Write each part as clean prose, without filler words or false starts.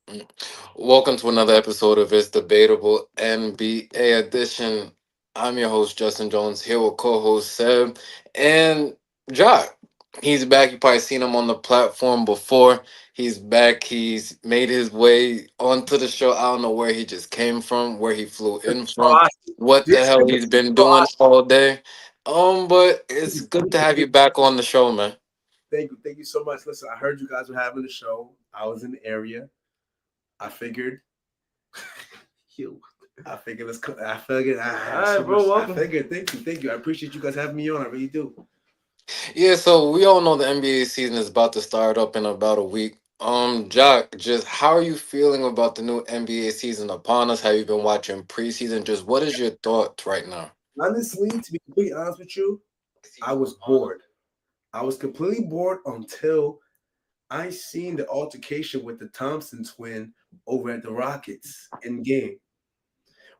Mm. Welcome to another episode of It's Debatable NBA Edition. I'm your host, Justin Jones, here with co host Seb and Jock. He's back. You probably seen him on the platform before. He's back. He's made his way onto the show. I don't know where he just came from, where he flew in from, Oh, what the hell he's been doing all day. But it's good to have you back on the show, man. thank you so much. Listen, I heard you guys were having a show. I was in the area. I figured, you. I figured let's. I figured. I All had right, so bro. much. I Welcome. figured. Thank you. I appreciate you guys having me on. I really do. Yeah, so we all know the NBA season is about to start up in about a week. Jock, just how are you feeling about the new NBA season upon us? Have you been watching preseason? Just what is your thoughts right now? Honestly, to be completely honest with you, I was bored. I was completely bored until I seen the altercation with the Thompson twin over at the Rockets in game.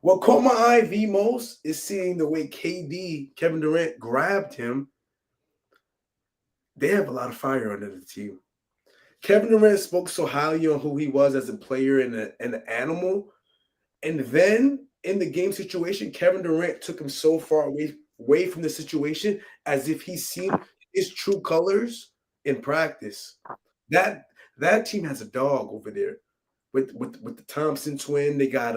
What caught my eye the most is seeing the way KD, Kevin Durant, grabbed him. They have a lot of fire under the team. Kevin Durant spoke so highly on who he was as a player and an animal. And then in the game situation, Kevin Durant took him so far away from the situation as if he seen his true colors in practice. That that team has a dog over there. With the Thompson twin, they got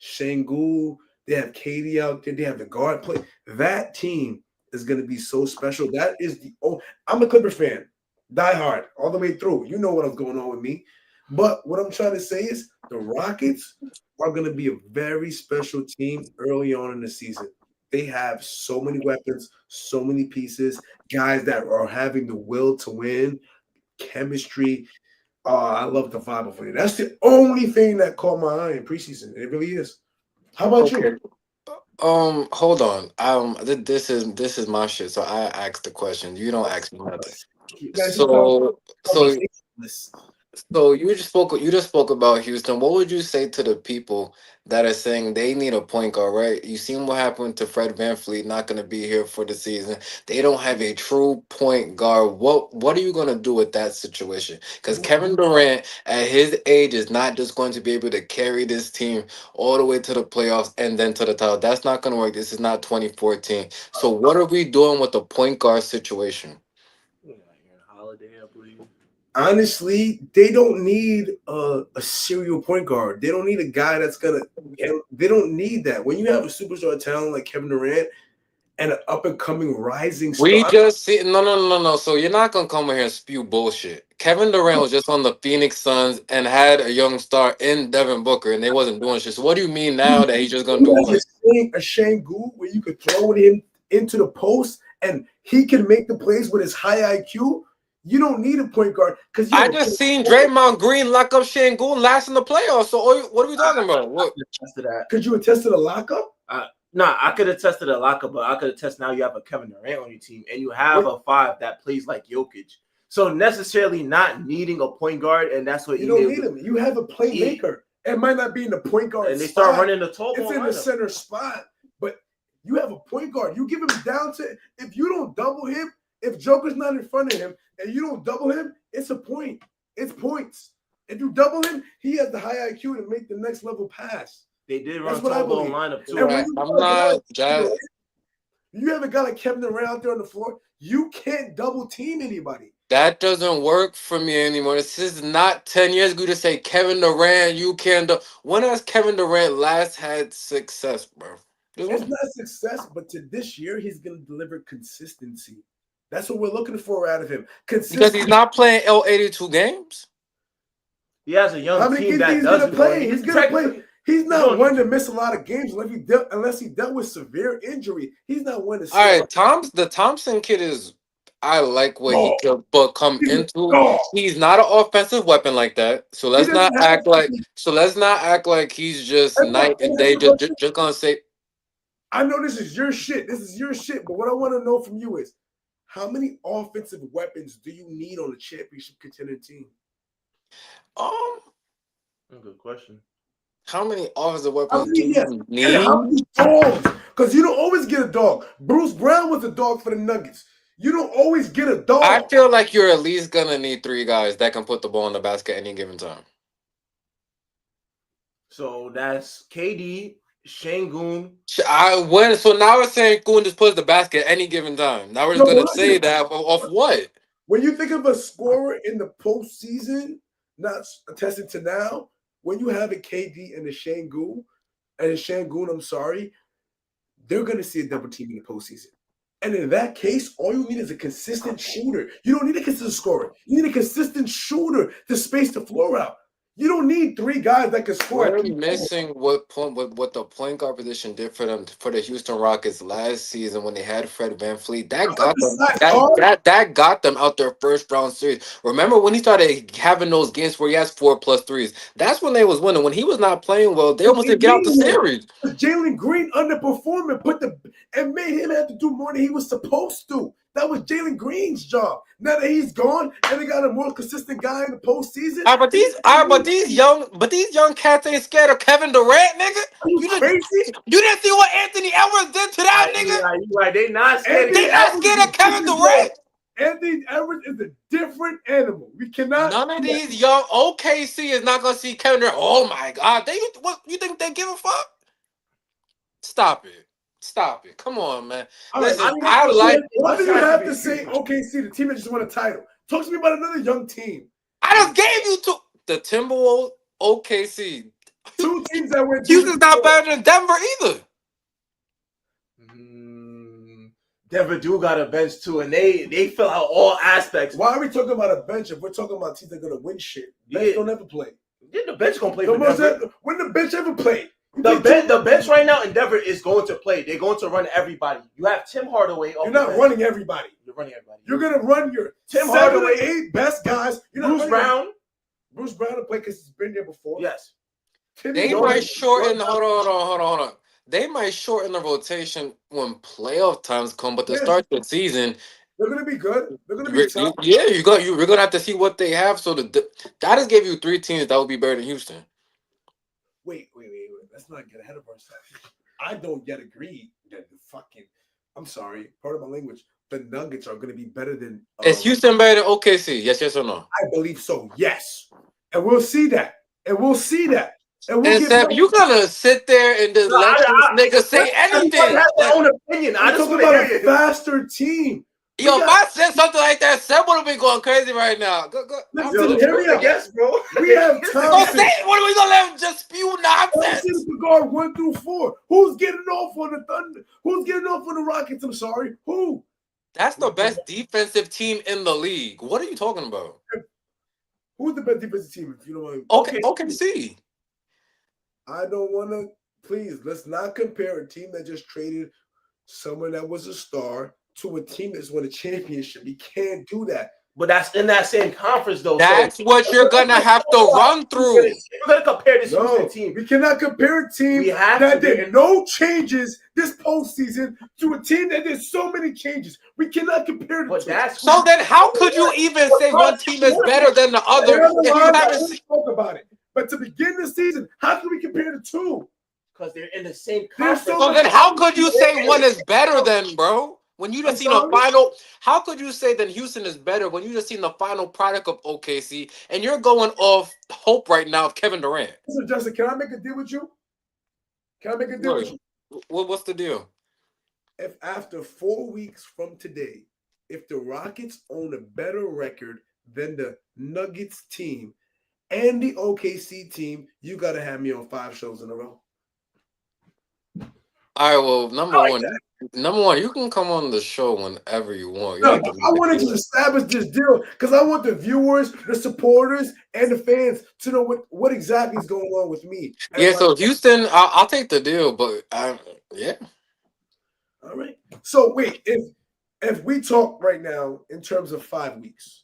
Shangu, they have Katie out there, they have the guard play. That team is gonna be so special. That is the I'm a Clipper fan, die hard, all the way through. You know what's going on with me. But what I'm trying to say is the Rockets are gonna be a very special team early on in the season. They have so many weapons, so many pieces, guys that are having the will to win, chemistry. Oh, I love the vibe of it. That's the only thing that caught my eye in preseason. It really is. How about you? Okay. Hold on. This is my shit. So I asked the question. You don't ask me nothing. Guys, you sound So conversationalist. So you just spoke about Houston. What would you say to the people that are saying they need a point guard, right? You seen what happened to Fred VanVleet not going to be here for the season. They don't have a true point guard. What are you going to do with that situation? Because Kevin Durant at his age is not just going to be able to carry this team all the way to the playoffs and then to the title. That's not going to work. This is not 2014. So what are we doing with the point guard situation? Yeah, you're on holiday, I believe. Honestly, they don't need a serial point guard. They don't need a guy that's gonna. They don't need that. When you have a superstar talent like Kevin Durant and an up and coming rising We star, just see no. So you're not gonna come in here and spew bullshit. Kevin Durant was just on the Phoenix Suns and had a young star in Devin Booker, and they wasn't doing shit. So what do you mean now that he's just gonna do you have what? a Shangu where you could throw it in into the post and he can make the plays with his high IQ. You don't need a point guard because you I have a just point seen forward. Draymond Green lock up Şengün last in the playoffs. So what are we talking about? What? Attest to that. Could you attest to the lockup? Nah, I could attest to the locker, but I could attest now you have a Kevin Durant on your team and you have What a five that plays like Jokic. So necessarily not needing a point guard, and that's what you Ime don't need would- him. You have a playmaker. It might not be in the point guard and they spot. start running the tall It's ball in the lineup. center spot, but you have a point guard. You give him down to if you don't double him, if Joker's not in front of him and you don't double him, it's a point. It's points. If you double him, he has the high IQ to make the next level pass. They did That's run what I tall ball believe. lineup too. And when Right. you I'm got a guy not like Kevin just. Durant, you have a guy like Kevin Durant out there on the floor, you can't double team anybody. That doesn't work for me anymore. This is not 10 years ago to say Kevin Durant, you can do. When has Kevin Durant last had success, bro? Just It's when? not success, but to this year, he's going to deliver consistency. That's what we're looking for out of him. Because he's Consistency. not playing L82 games. He has a young How many team games that he's going to doesn't go. play? He's going to play. He's not going one to to. miss a lot of games unless he dealt with severe injury. He's not one to All sit right, out. The Thompson kid is. I like what he No, could but come he's a into. dog. He's not an offensive weapon like that. So He let's doesn't not have. act like. So let's not act like he's just That's night and day. Just gonna say. I know this is your shit. This is your shit. But what I want to know from you is how many offensive weapons do you need on a championship contending team? Um, Good question. how many offensive How weapons do many? Yes. you And how need? many dogs? Because you don't always get a dog. Bruce Brown was a dog for the Nuggets. You don't always get a I dog. feel like you're at least gonna need three guys that can put the ball in the basket any given time. So that's KD, Shangoon. I went. So now we're saying Kuhn just puts the basket at any given time. Now we're just No, but gonna say listen, that off what? when you think of a scorer in the postseason, not attesting to now, when you have a KD and a Shangoon, I'm sorry, they're going to see a double team in the postseason. And in that case, all you need is a consistent shooter. You don't need a consistent scorer. You need a consistent shooter to space the floor out. You don't need three guys that can score at We're three levels. missing what the point guard position did for them for the Houston Rockets last season when they had Fred VanVleet. That got them Besides, Carl, that got them out their first round series. Remember when he started having those games where he has 4+3s? That's when they was winning. When he was not playing well, they almost they didn't get out the need him. series. Jalen Green underperforming, and made him have to do more than he was supposed to. That was Jalen Green's job. Now that he's gone and they got a more consistent guy in the postseason, But these young cats ain't scared of Kevin Durant, nigga. are you You just crazy? you didn't see what Anthony Edwards did to that nigga. You right. They not scared. Anthony They not Edwards scared is of Kevin different, bro. Durant. Anthony Edwards is a different animal. We cannot. None of these young OKC is not gonna see Kevin Durant. Oh my god, what you think they give a fuck? Stop it. Stop it. Come on, man. All right, Listen, I like why do you have to say OKC, the team that just won a title? Talk to me about another young team. I just gave you two the Timberwolves, OKC. Two teams that went. Houston's not better than Denver either. Denver do got a bench too, and they fill out all aspects. Why are we talking about a bench if we're talking about teams that are gonna win shit? Bench don't ever play. Yeah, the bench gonna play for Denver. When the bench ever played? The bench right now in Denver is going to play. They're going to run everybody. You have Tim Hardaway. You're not running everybody. You're running everybody. You're gonna run your Tim 7 Hardaway, or 8 best guys. You're not Bruce Brown. Bruce Brown will play because he's been there before. Yes. They might shorten. Hold on. They might shorten the rotation when playoff times come, but to start the season, they're gonna be good. They're gonna be tough. we're gonna have to see what they have. So that just gave you 3 teams that would be better than Houston. Wait. Let's not get ahead of ourselves. I don't yet agree that I'm sorry, part of my language. The Nuggets are gonna be better than. Is Houston better than OKC? Yes or no? I believe so. Yes, and we'll see that. And Seth, you gonna sit there and just let this nigga say anything? Everybody has their own opinion. I just talking about a faster team. Yo, if I said something like that, Seth would have been going crazy right now. Go. Listen, hear me out. Yes, bro. We have Thompson. What are we gonna let him just spew nonsense? Thompson guard 1 through 4. Who's getting off on the Thunder? Who's getting off on the Rockets? I'm sorry. Who? That's the best defensive team in the league. What are you talking about? Who's the best defensive team? If you don't want OKC. I don't want to. Please, let's not compare a team that just traded someone that was a star to a team that's won a championship. You can't do that. But that's in that same conference, though. That's what you're gonna have to run through. We're gonna compare this Houston team. We cannot compare a team that did no changes this postseason to a team that did so many changes. We cannot compare the two. So then, how could you even say one team is better than the other if you haven't spoke about it? But to begin the season, how can we compare the two? Because they're in the same conference. So then, how could you say one is better than, bro? When you just seen the final, how could you say that Houston is better when you just seen the final product of OKC and you're going off hope right now of Kevin Durant? So Justin, can I make a deal with you? With you? What's the deal? If after 4 weeks from today, if the Rockets own a better record than the Nuggets team and the OKC team, you got to have me on 5 shows in a row. All right, well, number one, you can come on the show whenever you want. No, I wanted to establish this deal because I want the viewers, the supporters, and the fans to know what exactly is going on with me. So Houston, I'll take the deal, but yeah. All right. So wait, if we talk right now in terms of 5 weeks,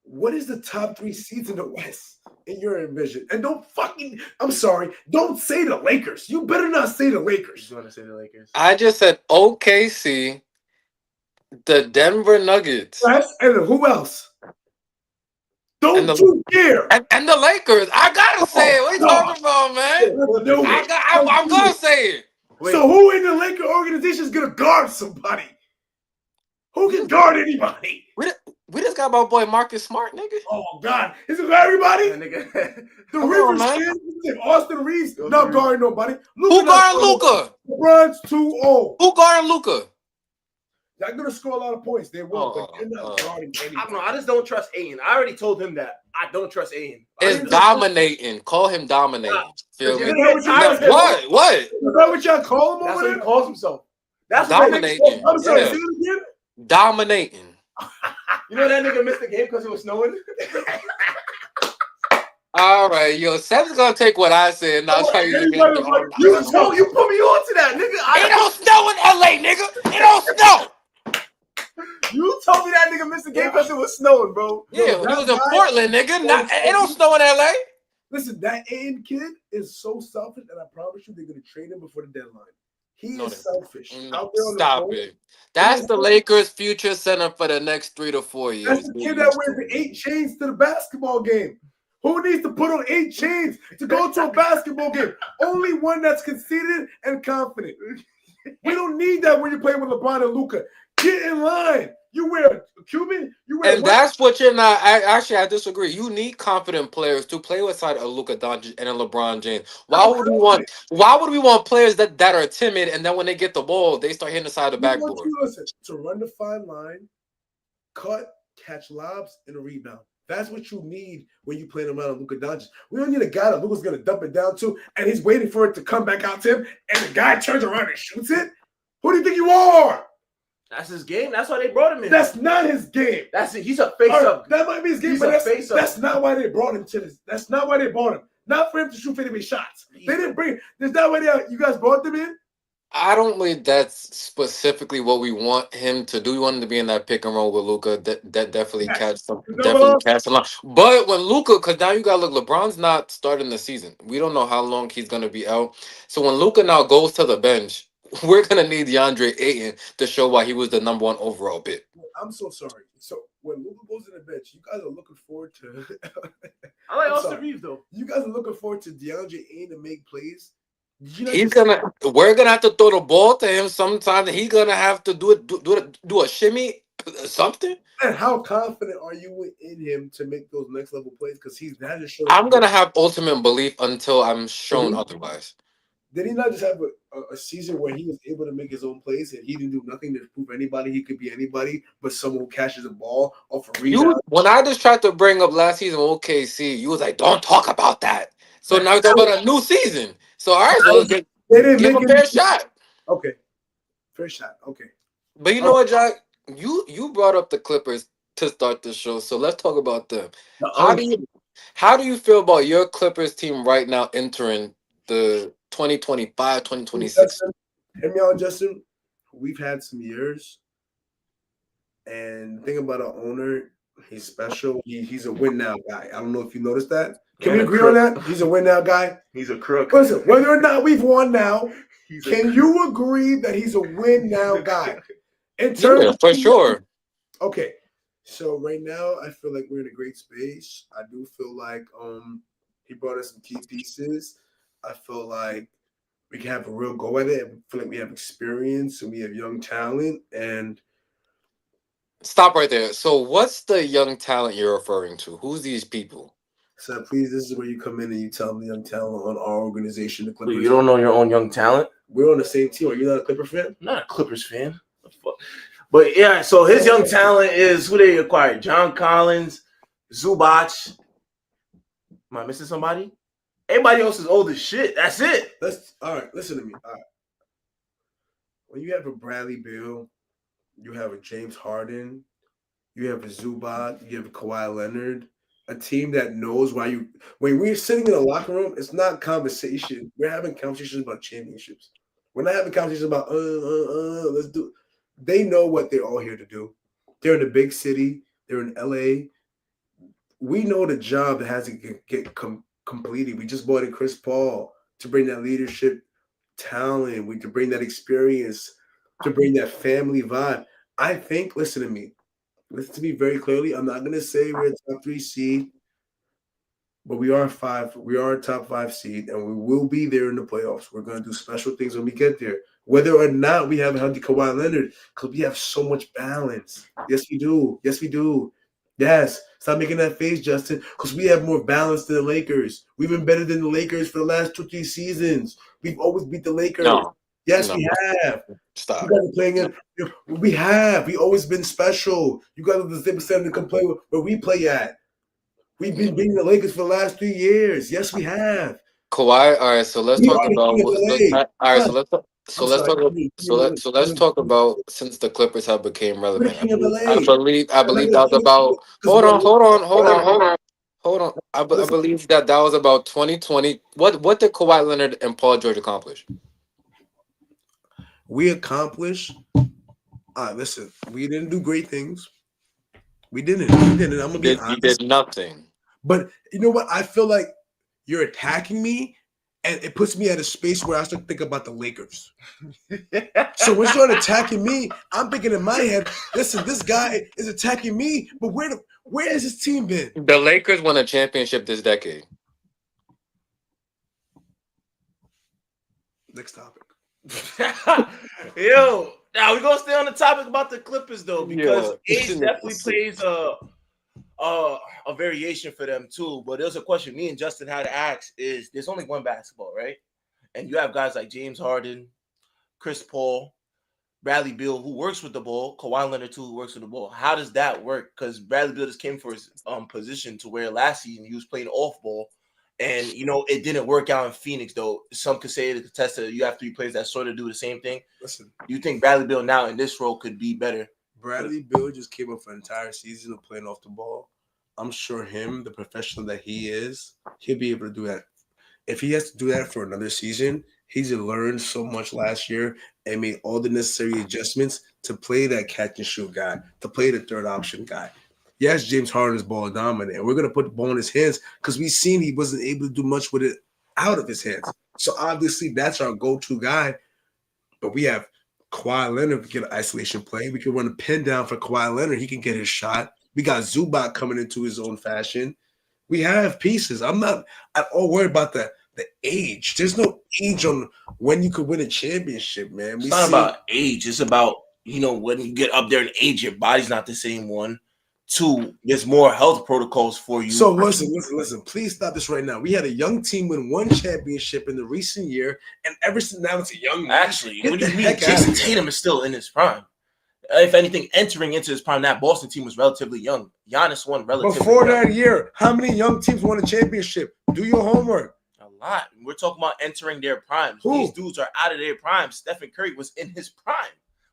what is the top 3 seeds in the West in your vision? And don't say the Lakers. You better not say the Lakers. You want to say the Lakers? I just said OKC, the Denver Nuggets. Yes, and who else? Don't you dare. And the Lakers. I gotta say it. What are you talking about, man? I'm gonna say it. Wait. So who in the Laker organization is gonna guard somebody? Who can guard anybody? We just got my boy Marcus Smart, nigga. Oh God, is it for everybody? That nigga. The Come on, Rivers man. kid, Austin Reeves, not guarding nobody. Who Luka not guarding guarding nobody. Luca? LeBron's too old. Who guarding Luca? They're gonna score a lot of points. They will, but you're not guarding I anybody. don't know. I just don't trust Aiden. I already told him that. I don't trust Aiden. It's dominating. Call him dominating. Feel You're me? gonna get tired of him. What? What? Is that what y'all call him That's over what he there? calls himself. That's what that nigga Dominating. I'm sorry, Yeah. say it again. Dominating. You know that nigga missed the game because it was snowing? All right, yo, Seth's gonna take what I said and I'll try you again. You put me on to that, nigga. It don't snow in LA, nigga. It don't snow. You told me that nigga missed the game because it was snowing, bro. Yeah, he was in Portland, nigga. It don't snow in LA. Listen, that Aiden kid is so selfish, and I promise you, they're gonna trade him before the deadline. He is selfish. Out there on Stop the it. That's the Lakers' future center for the next 3 to 4 years. That's the kid that wears 8 chains to the basketball game. Who needs to put on 8 chains to go to a basketball game? Only one that's conceited and confident. We don't need that when you're playing with LeBron and Luka. Get in line. You wear a Cuban. You wear. And that's what you're not. I disagree. You need confident players to play beside a Luka Doncic and a LeBron James. Why would we want? Why would we want players that are timid and then when they get the ball, they start hitting the side of the backboard? You listen to run the fine line, cut, catch lobs, and a rebound. That's what you need when you playing around Luka Doncic. We don't need a guy that Luka's gonna dump it down to, and he's waiting for it to come back out to him, and the guy turns around and shoots it. Who do you think you are? That's his game. That's why they brought him in. That's not his game. That's it. He's a face-up. That might be his game, but that's not why they brought him to this. That's not why they brought him. Not for him to shoot 50 shots. They didn't bring. There's not why you guys brought them in. I don't believe that's specifically what we want him to do. We want him to be in that pick and roll with Luca. That definitely catch some, definitely catch a lot. But when Luca, because now you got to look, LeBron's not starting the season. We don't know how long he's going to be out. So when Luca now goes to the bench, we're gonna need DeAndre Ayton to show why he was the number 1 overall pick. I'm so sorry. So when Luka goes to the bench, you guys are looking forward to. I like Austin Reeves though. You guys are looking forward to DeAndre Ayton to make plays. We're gonna have to throw the ball to him sometime. He's gonna have to do a shimmy, something. And how confident are you in him to make those next level plays? Because he's not just showing. I'm gonna have ultimate belief until I'm shown otherwise. Did he not just have a season where he was able to make his own plays and he didn't do nothing to prove anybody he could be anybody but someone who catches the ball off a rebound? When I just tried to bring up last season OKC, you was like, "Don't talk about that." So now we're talking about a new season. So all right, so they didn't give make a fair shot. Okay, fair shot. Okay, but you know what, Jack? You brought up the Clippers to start the show, so let's talk about them. How do you feel about your Clippers team right now entering the 2025, 2026? Hear me out, Justin. We've had some years, and the thing about our owner, he's special. He's a win now guy. I don't know if you noticed that. Can we agree on that? He's a win now guy. He's a crook. Listen, whether or not we've won now, can you agree that he's a win now guy? In terms for sure. Okay, so right now I feel like we're in a great space. I do feel like he brought us some key pieces. I feel like we can have a real go at it. I feel like we have experience and we have young talent. And stop right there. So, what's the young talent you're referring to? Who's these people? So, please, this is where you come in and you tell me young talent on our organization, the Clippers. You don't know your own young talent? We're on the same team. Are you not a Clipper fan? I'm not a Clippers fan. But yeah, so his young talent is who they acquired: John Collins, Zubac. Am I missing somebody? Everybody else is old as shit. That's it. All right. Listen to me. All right. When you have a Bradley Beal, you have a James Harden, you have a Zubac, you have a Kawhi Leonard, a team that knows why you. When we're sitting in a locker room, it's not conversation. We're having conversations about championships. We're not having conversations about let's do. They know what they're all here to do. They're in a big city. They're in LA. We know the job that has to get completed. We just brought in Chris Paul to bring that leadership talent. We to bring that experience, to bring that family vibe. I think. Listen to me. Listen to me very clearly. I'm not gonna say we're a top 3 seed, but we are 5. We are a top 5 seed, and we will be there in the playoffs. We're gonna do special things when we get there. Whether or not we have a healthy Kawhi Leonard, because we have so much balance. Yes, we do. Yes, we do. Yes. Stop making that face, Justin, because we have more balance than the Lakers. We've been better than the Lakers for the last 2, 3 seasons. We've always beat the Lakers. No, Yes, no, we have. You stop. guys are playing No. it. We have. We always been special. You guys are the same percent to complain where we play at. We've been beating the Lakers for the last 3 years. Yes, we have. Kawhi. All right, so let's We talk are the king about of what. LA. All right, Huh, so I'm let's sorry. talk. So let's talk about since the Clippers have became We're the relevant. king of I LA. believe I I'm not believe gonna that was king about. because we're Hold on. I listen. believe that was about 2020. What did Kawhi Leonard and Paul George accomplish? We accomplished. Listen. We didn't do great things. We didn't. We didn't. I'm gonna be You did honest. nothing. But you know what? I feel like you're attacking me, and it puts me at a space where I start to think about the Lakers. So when you start attacking me, I'm thinking in my head, listen, this guy is attacking me, but where has his team been? The Lakers won a championship this decade. Next topic. Yo, now we're gonna stay on the topic about the Clippers though, because Yo, age definitely plays a variation for them too. But there's a question me and Justin had to ask: is there's only one basketball, right? And you have guys like James Harden, Chris Paul, Bradley Beal, who works with the ball, Kawhi Leonard too, who works with the ball. How does that work? Because Bradley Beal just came for his position to where last season he was playing off ball, and it didn't work out in Phoenix. Though some could say to contest that you have three players that sort of do the same thing. Listen, You think Bradley Beal now in this role could be better? Bradley Bill just came up for an entire season of playing off the ball. I'm sure him, the professional that he is, he'll be able to do that. If he has to do that for another season, he's learned so much last year and made all the necessary adjustments to play that catch and shoot guy, to play the third option guy. Yes, James Harden is ball dominant, and we're gonna put the ball in his hands because we've seen he wasn't able to do much with it out of his hands. So obviously that's our go-to guy. But we have Kawhi Leonard can get an isolation play. We can run a pin down for Kawhi Leonard. He can get his shot. We got Zubac coming into his own fashion. We have pieces. I'm not at all worried about the age. There's no age on when you could win a championship, man. It's We not see about age. It's about when you get up there in age, your body's not the same one. Two, there's more health protocols for you. So listen. Please stop this right now. We had a young team win one championship in the recent year, and ever since now it's a young man. Actually, Get what do the you mean? heck out Jason of here. Tatum is still in his prime. If anything, entering into his prime, that Boston team was relatively young. Giannis won relatively Before young. that year, how many young teams won a championship? Do your homework. A lot. We're talking about entering their primes. Who? These dudes are out of their prime. Stephen Curry was in his prime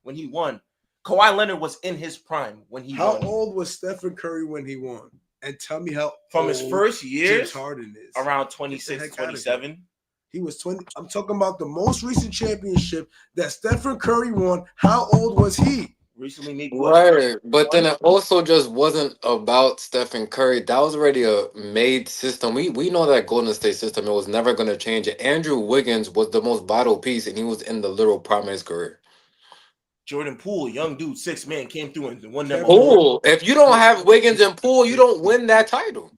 when he won. Kawhi Leonard was in his prime when he How won. old was Stephen Curry when he won? And tell me how From his old first years, James Harden is. around Get the 26, heck outta 27. He was 20. I'm talking about the most recent championship that Stephen Curry won. How old was he? Recently, maybe Right, but then it also just wasn't about Stephen Curry. That was already a made system. We know that Golden State system. It was never going to change it. Andrew Wiggins was the most vital piece, and he was in the literal prime of his career. Jordan Poole, young dude, 6 man, came through and won them. Kevin all. Poole. If you don't have Wiggins and Poole, you don't win that title.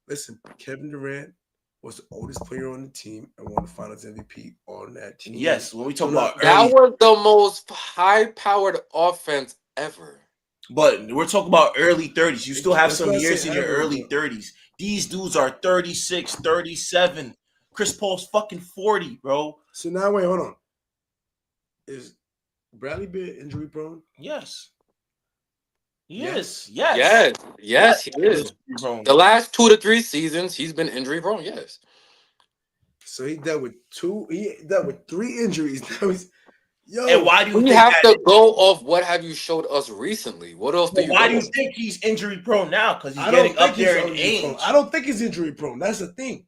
Listen, Kevin Durant was the oldest player on the team and won the Finals MVP on that team. Yes, when we talk So about That early, was the most high-powered offense ever. but we're talking about early 30s. You still have That's some what I years say in your ever, early bro. 30s. These dudes are 36, 37. Chris Paul's fucking 40, bro. So now wait, hold on. Is Bradley Beal injury prone? Yes. Yes. Yes, he is. Bro. The last 2 to 3 seasons, he's been injury prone. Yes. So he dealt with two. He dealt with 3 injuries. Now he's And why do you We think have that? to go off what have you showed us recently. What else do But you why go do you off? think he's injury prone now? Because he's I getting don't up think he's there in injury age. prone. I don't think he's injury prone. That's the thing.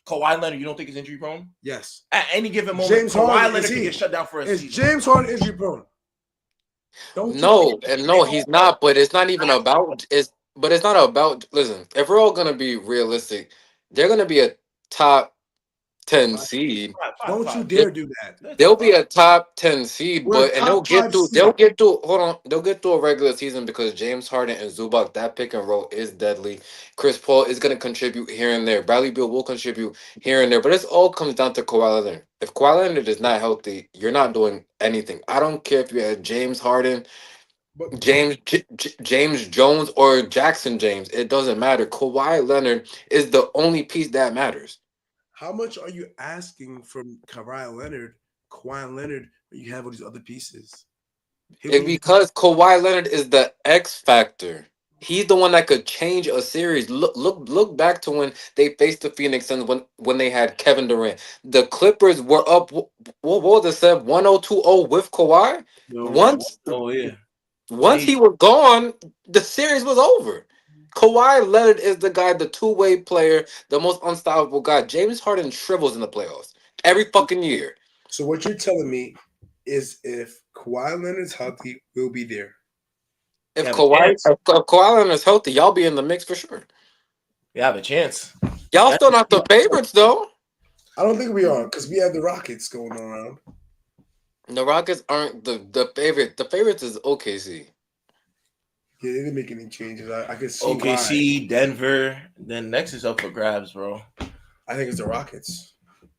Kawhi Leonard, you don't think he's injury prone? Yes. At any given moment, James Kawhi Harden, Leonard is can he? get shut down for a Is season. James Harden injury prone? Don't you No, think? and no, he's not. But it's not even about. It's not about. Listen, if we're all gonna be realistic, they're gonna be a top 10 seed. Don't you dare do that. They'll be a top 10 seed, We're a and they'll top get five through. seed. They'll get through. Hold on, they'll get through a regular season because James Harden and Zubac, that pick and roll is deadly. Chris Paul is going to contribute here and there. Bradley Beal will contribute here and there, but it all comes down to Kawhi Leonard. If Kawhi Leonard is not healthy, you're not doing anything. I don't care if you had James Harden. But James Jones or Jackson James. It doesn't matter. Kawhi Leonard is the only piece that matters. how much are you asking from Kawhi Leonard, when you have all these other pieces? He don't It, even. because Kawhi Leonard is the X factor. He's the one that could change a series. Look back to when they faced the Phoenix Suns when they had Kevin Durant. The Clippers were up. What was it? Said 1-0-2-0 with Kawhi. Yo, Once oh yeah, once he was gone, the series was over. Kawhi Leonard is the guy, the two-way player, the most unstoppable guy. James Harden shrivels in the playoffs every fucking year. So what you're telling me is if Kawhi Leonard's healthy, we'll be there. you If have a Kawhi, chance. if Kawhi Leonard is healthy, y'all be in the mix for sure. You have a chance. Y'all That's still not the favorites though. I don't think we are because we have the Rockets going around. The Rockets aren't the favorite. The favorites is OKC. Yeah, they didn't make any changes. I can see why. OKC, Denver. Then next is up for grabs, bro. I think it's the Rockets.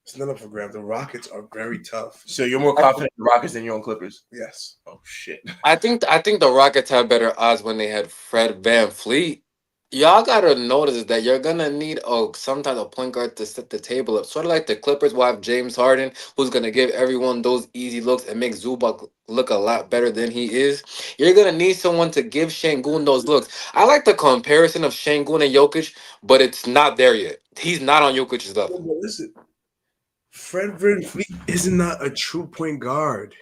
It's not up for grabs. The Rockets are very tough. So you're more confident in the Rockets than your own Clippers? Yes. Oh shit. I think the Rockets have better odds when they had Fred Van Fleet. Y'all gotta notice that you're gonna need some type of point guard to set the table up. Sort of like the Clippers will have James Harden, who's gonna give everyone those easy looks and make Zubac look a lot better than he is. You're gonna need someone to give Şengün those looks. I like the comparison of Şengün and Jokic, but it's not there yet. He's not on Jokic's No, level. but listen, Fred VanVleet is not a true point guard.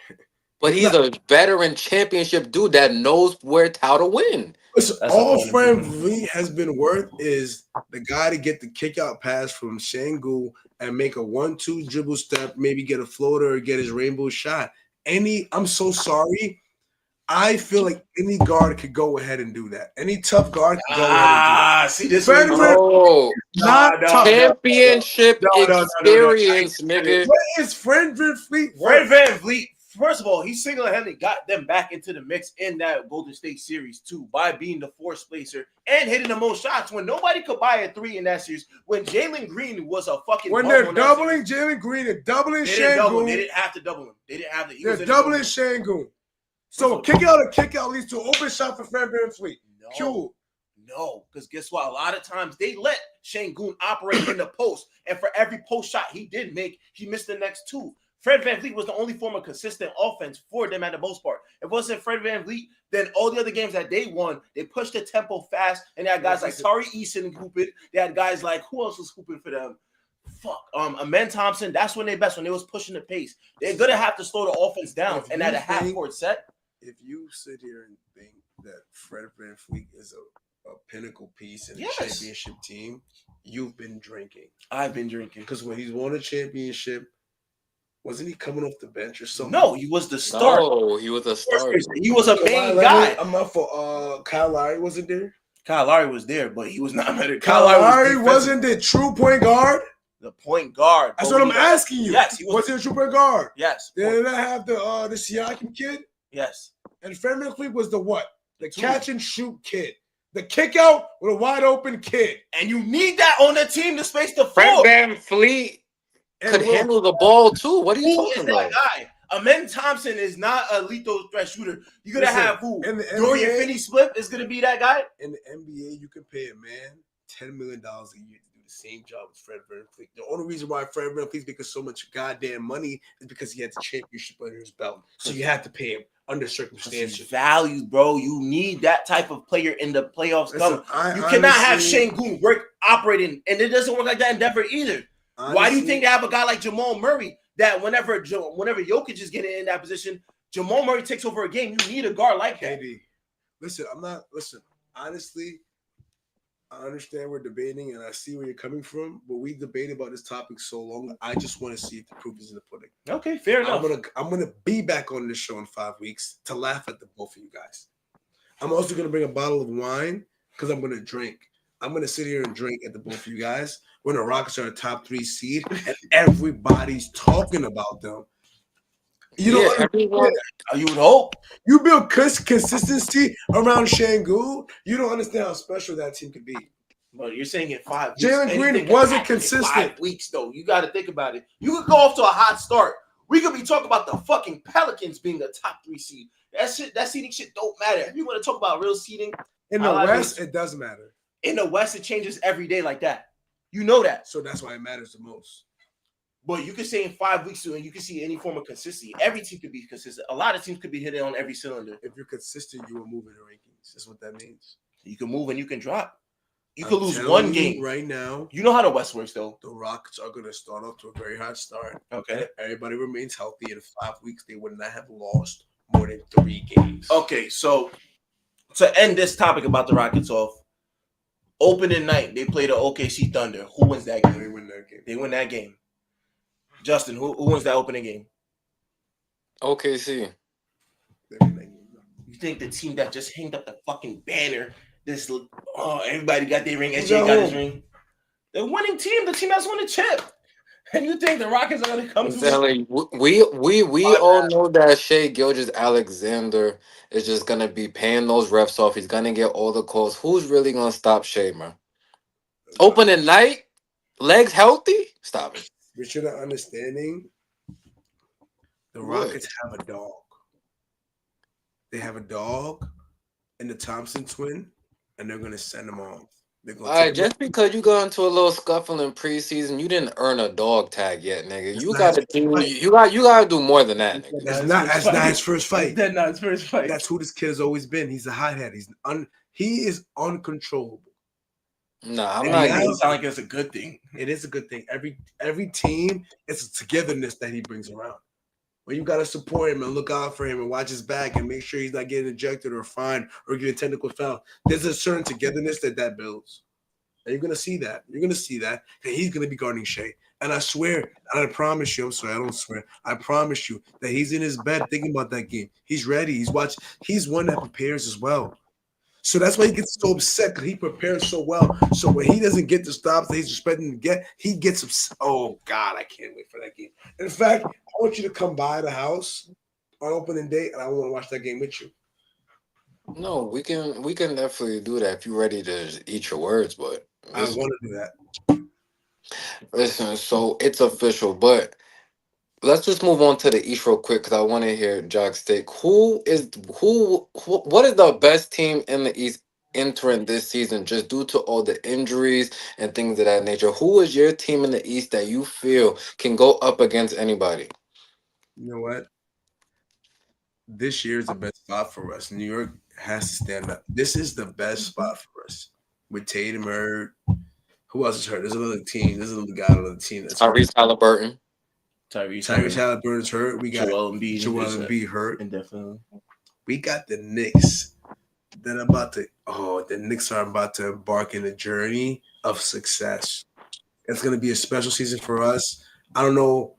But he's a veteran championship dude that knows how to win. Listen, That's a all point. Fred VanVleet has been worth is the guy to get the kick out pass from Şengün and make a 1-2 dribble step, maybe get a floater or get his rainbow shot. I'm so sorry. I feel like any guard could go ahead and do that. Any tough guard could go ahead and do that. See this Fred one. VanVleet Oh, not no, tough. championship No. experience, nigga. What is Fred VanVleet Fred worth? VanVleet, first of all, he single-handedly got them back into the mix in that Golden State series too by being the force placer and hitting the most shots when nobody could buy a three in that series. When Jalen Green was a fucking When bum they're on that doubling series, Jalen Green and doubling they didn't double. They Şengün, didn't have to double him. They didn't have to. they're doubling Şengün. So kick out leads to an open shot for Fred VanVleet. Cool. No, because guess what? A lot of times they let Şengün operate in the post, and for every post shot he did make, he missed the next two. Fred VanVleet was the only form of consistent offense for them at the most part. If it wasn't Fred VanVleet, then all the other games that they won, they pushed the tempo fast, and they had guys like Tari Eason hooping. They had guys like, who else was hooping for them? Amen Thompson. That's when they best, when they was pushing the pace. They're gonna have to slow the offense down, and at a half-court set. If you sit here and think that Fred VanVleet is a pinnacle piece in Yes. a championship team, you've been drinking. I've been drinking. Because when he's won a championship, wasn't he coming off the bench or something? No, he was the start. No, he was a starter. He was a main Kawhi guy. Leonard, I'm not for Kyle Lowry wasn't there. Kyle Lowry was there, but he was not better. Kyle Lowry wasn't the true point guard. the point guard. That's what I'm asking you. Yes, he was he a true point guard? Yes. Did I have the Siakam kid? Yes. And Fred VanVleet was the what? The catch and shoot kid. The kick out with a wide open kid. And you need that on the team to space the Fred floor. VanVleet could handle the ball too. What are you Who is talking that about? guy? Amen Thompson is not a lethal threat shooter. You're gonna Listen, have who? in the Dorian NBA Finney-Smith is gonna be that guy. In the NBA, you can pay a man $10 million a year to do the same job as Fred VanVleet. The only reason why Fred VanVleet's making so much goddamn money is because he had the championship under his belt. So you have to pay him under circumstances. Values, bro. You need that type of player in the playoffs. Listen, You cannot have Şengün operating, and it doesn't work like that in Denver either. Why do you think they have a guy like Jamal Murray that whenever Jokic is getting in that position, Jamal Murray takes over a game? You need a guard like that. KD. Listen, honestly, I understand we're debating and I see where you're coming from, but we debated about this topic so long. I just want to see if the proof is in the pudding. Okay, fair enough. I'm gonna be back on this show in 5 weeks to laugh at the both of you guys. I'm also gonna bring a bottle of wine because I'm gonna drink. I'm gonna sit here and drink at the both of you guys when the Rockets are a top 3 seed and everybody's talking about them. You know, everyone. You would hope. You build consistency around Şengün. You don't understand how special that team could be. But you're saying in 5 weeks. Jalen Green anything wasn't can happen in consistent. 5 weeks, though. You got to think about it. You could go off to a hot start. We could be talking about the fucking Pelicans being a top 3 seed. That seeding shit don't matter. If you want to talk about real seeding, In the West, it does matter. In the West, it changes every day like that. You know that. So that's why it matters the most. But you can say in 5 weeks, and you can see any form of consistency. Every team could be consistent. A lot of teams could be hitting on every cylinder. If you're consistent, you will move in the rankings. That's what that means. You can move and you can drop. You could lose one game right now. You know how the West works, though. The Rockets are going to start off to a very hot start. Okay. If everybody remains healthy. In 5 weeks, they would not have lost more than 3 games. Okay, so to end this topic about the Rockets off, opening night they play the OKC Thunder. Who wins that game? They win that game. They win that game. Justin, who wins that opening game? OKC. They win that game. You think the team that just hanged up the fucking banner? Everybody got their ring. SJ got his ring. The winning team, the team that's won the chip. And you think the Rockets are going to come to we all know that Shea Gilgeous-Alexander is just gonna be paying those refs off. He's gonna get all the calls. Who's really gonna stop Shea, man? Opening night, legs healthy. Stop it. But you're not understanding. The Rockets have a dog. They have a dog and the Thompson twin, and they're gonna send them off. All right, just because you got into a little scuffle in preseason, you didn't earn a dog tag yet, nigga. You gotta do more than that, nigga. That's not his first fight. That's not his first fight. That's who this kid has always been. He's a hothead. He is uncontrollable. Nah, I'm It not. doesn't sound like it's a good thing. It is a good thing. Every team, it's a togetherness that he brings around. When you gotta support him and look out for him and watch his back and make sure he's not getting ejected or fined or getting technical foul. There's a certain togetherness that builds. And you're gonna see that. You're gonna see that. And he's gonna be guarding Shea. And I swear, and I promise you, I'm sorry, I don't swear. I promise you that he's in his bed thinking about that game. He's ready. He's watching. He's one that prepares as well. So that's why he gets so upset because he prepares so well. So when he doesn't get the stops that he's expecting to get, he gets upset. Oh God, I can't wait for that game. In fact, I want you to come by the house on opening day, and I want to watch that game with you. No, we can definitely do that if you're ready to eat your words, but I want to do that. Listen, so it's official, but let's just move on to the East real quick because I want to hear Jock's take. What is the best team in the East entering this season just due to all the injuries and things of that nature? Who is your team in the East that you feel can go up against anybody? You know what? This year is the best spot for us. New York has to stand up. This is the best spot for us. With Tatum hurt. Who else is hurt? There's another team. There's another guy on the team that's Tyrese Halliburton. Tyrese Halliburton's hurt. We got Joel Embiid hurt. Indefinitely. We got the Knicks. The Knicks are about to embark in a journey of success. It's going to be a special season for us. I don't know.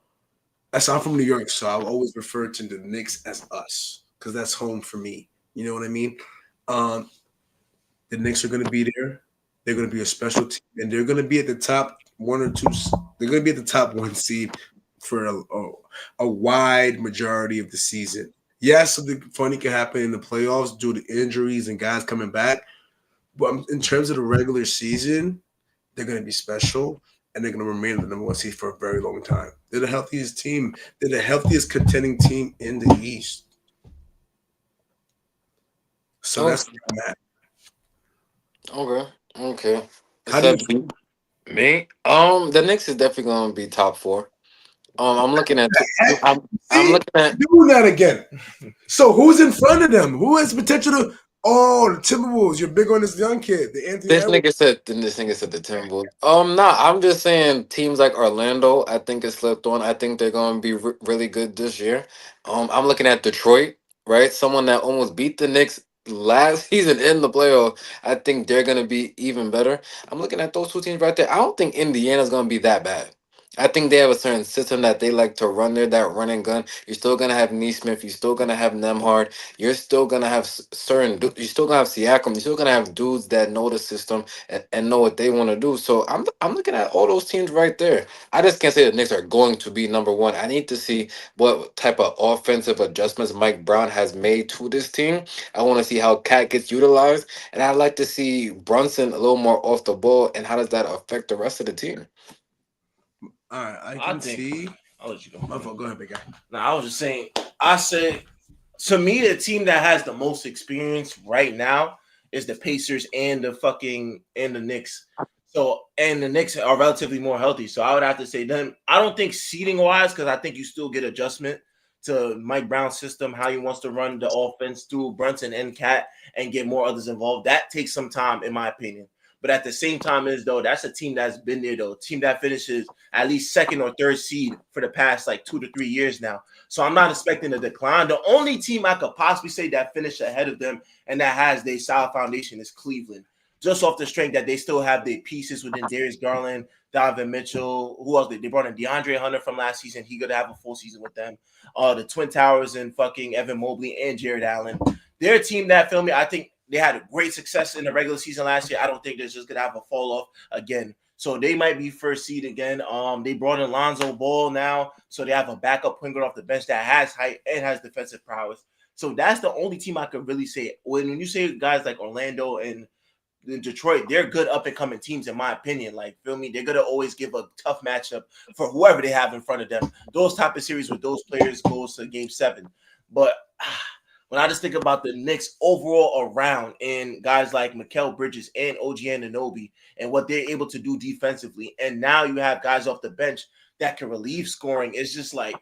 I'm from New York, so I'll always refer to the Knicks as us because that's home for me. You know what I mean? The Knicks are going to be there. They're going to be a special team, and they're going to be at the top 1 or 2. They're going to be at the top 1 seed for a wide majority of the season. Yes, something funny can happen in the playoffs due to injuries and guys coming back. But in terms of the regular season, they're going to be special, and they're going to remain the number 1 seed for a very long time. They're the healthiest team. They're the healthiest contending team in the East. So that's where I'm at. Okay. How do you Me? The Knicks is definitely gonna be top 4. I'm looking at. I'm looking at doing that again. So who's in front of them? Who has potential to? Oh, the Timberwolves. You're big on this young kid, the Anthony. this nigga said the Timberwolves. I'm just saying teams like Orlando. I think it slipped on. I think they're gonna be really good this year. I'm looking at Detroit, right? Someone that almost beat the Knicks last season in the playoff. I think they're gonna be even better. I'm looking at those 2 teams right there. I don't think Indiana's gonna be that bad. I think they have a certain system that they like to run there, that run and gun. You're still gonna have Neesmith. You're still gonna have Nemhard. You're still gonna have You're still gonna have Siakam. You're still gonna have dudes that know the system and know what they want to do. So I'm looking at all those teams right there. I just can't say the Knicks are going to be number 1. I need to see what type of offensive adjustments Mike Brown has made to this team. I want to see how Cat gets utilized, and I'd like to see Brunson a little more off the ball. And how does that affect the rest of the team? All right, I can see. I'll let you go. Go ahead, big guy. Now I was just saying. I said To me, the team that has the most experience right now is the Pacers and the Knicks. So and the Knicks are relatively more healthy. So I would have to say them. I don't think seating wise, because I think you still get adjustment to Mike Brown's system, how he wants to run the offense through Brunson and Cat and get more others involved. That takes some time, in my opinion. But at the same time, is though that's a team that's been there though, a team that finishes at least second or third seed for the past like 2 to 3 years now. So I'm not expecting a decline. The only team I could possibly say that finished ahead of them and that has their solid foundation is Cleveland. Just off the strength that they still have their pieces within Darius Garland, Donovan Mitchell. Who else? They brought in DeAndre Hunter from last season. He could have a full season with them. The Twin Towers and fucking Evan Mobley and Jared Allen. They're a team that, feel me, I think they had a great success in the regular season last year. I don't think they're just gonna have a fall off again. So they might be first seed again. They brought in Lonzo Ball now, so they have a backup point guard off the bench that has height and has defensive prowess. So that's the only team I could really say. When you say guys like Orlando and in Detroit, they're good up and coming teams, in my opinion. Like, feel me, they're gonna always give a tough matchup for whoever they have in front of them. Those type of series with those players goes to Game 7. But when I just think about the Knicks overall around and guys like Mikal Bridges and OG Anunoby and what they're able to do defensively, and now you have guys off the bench that can relieve scoring, it's just like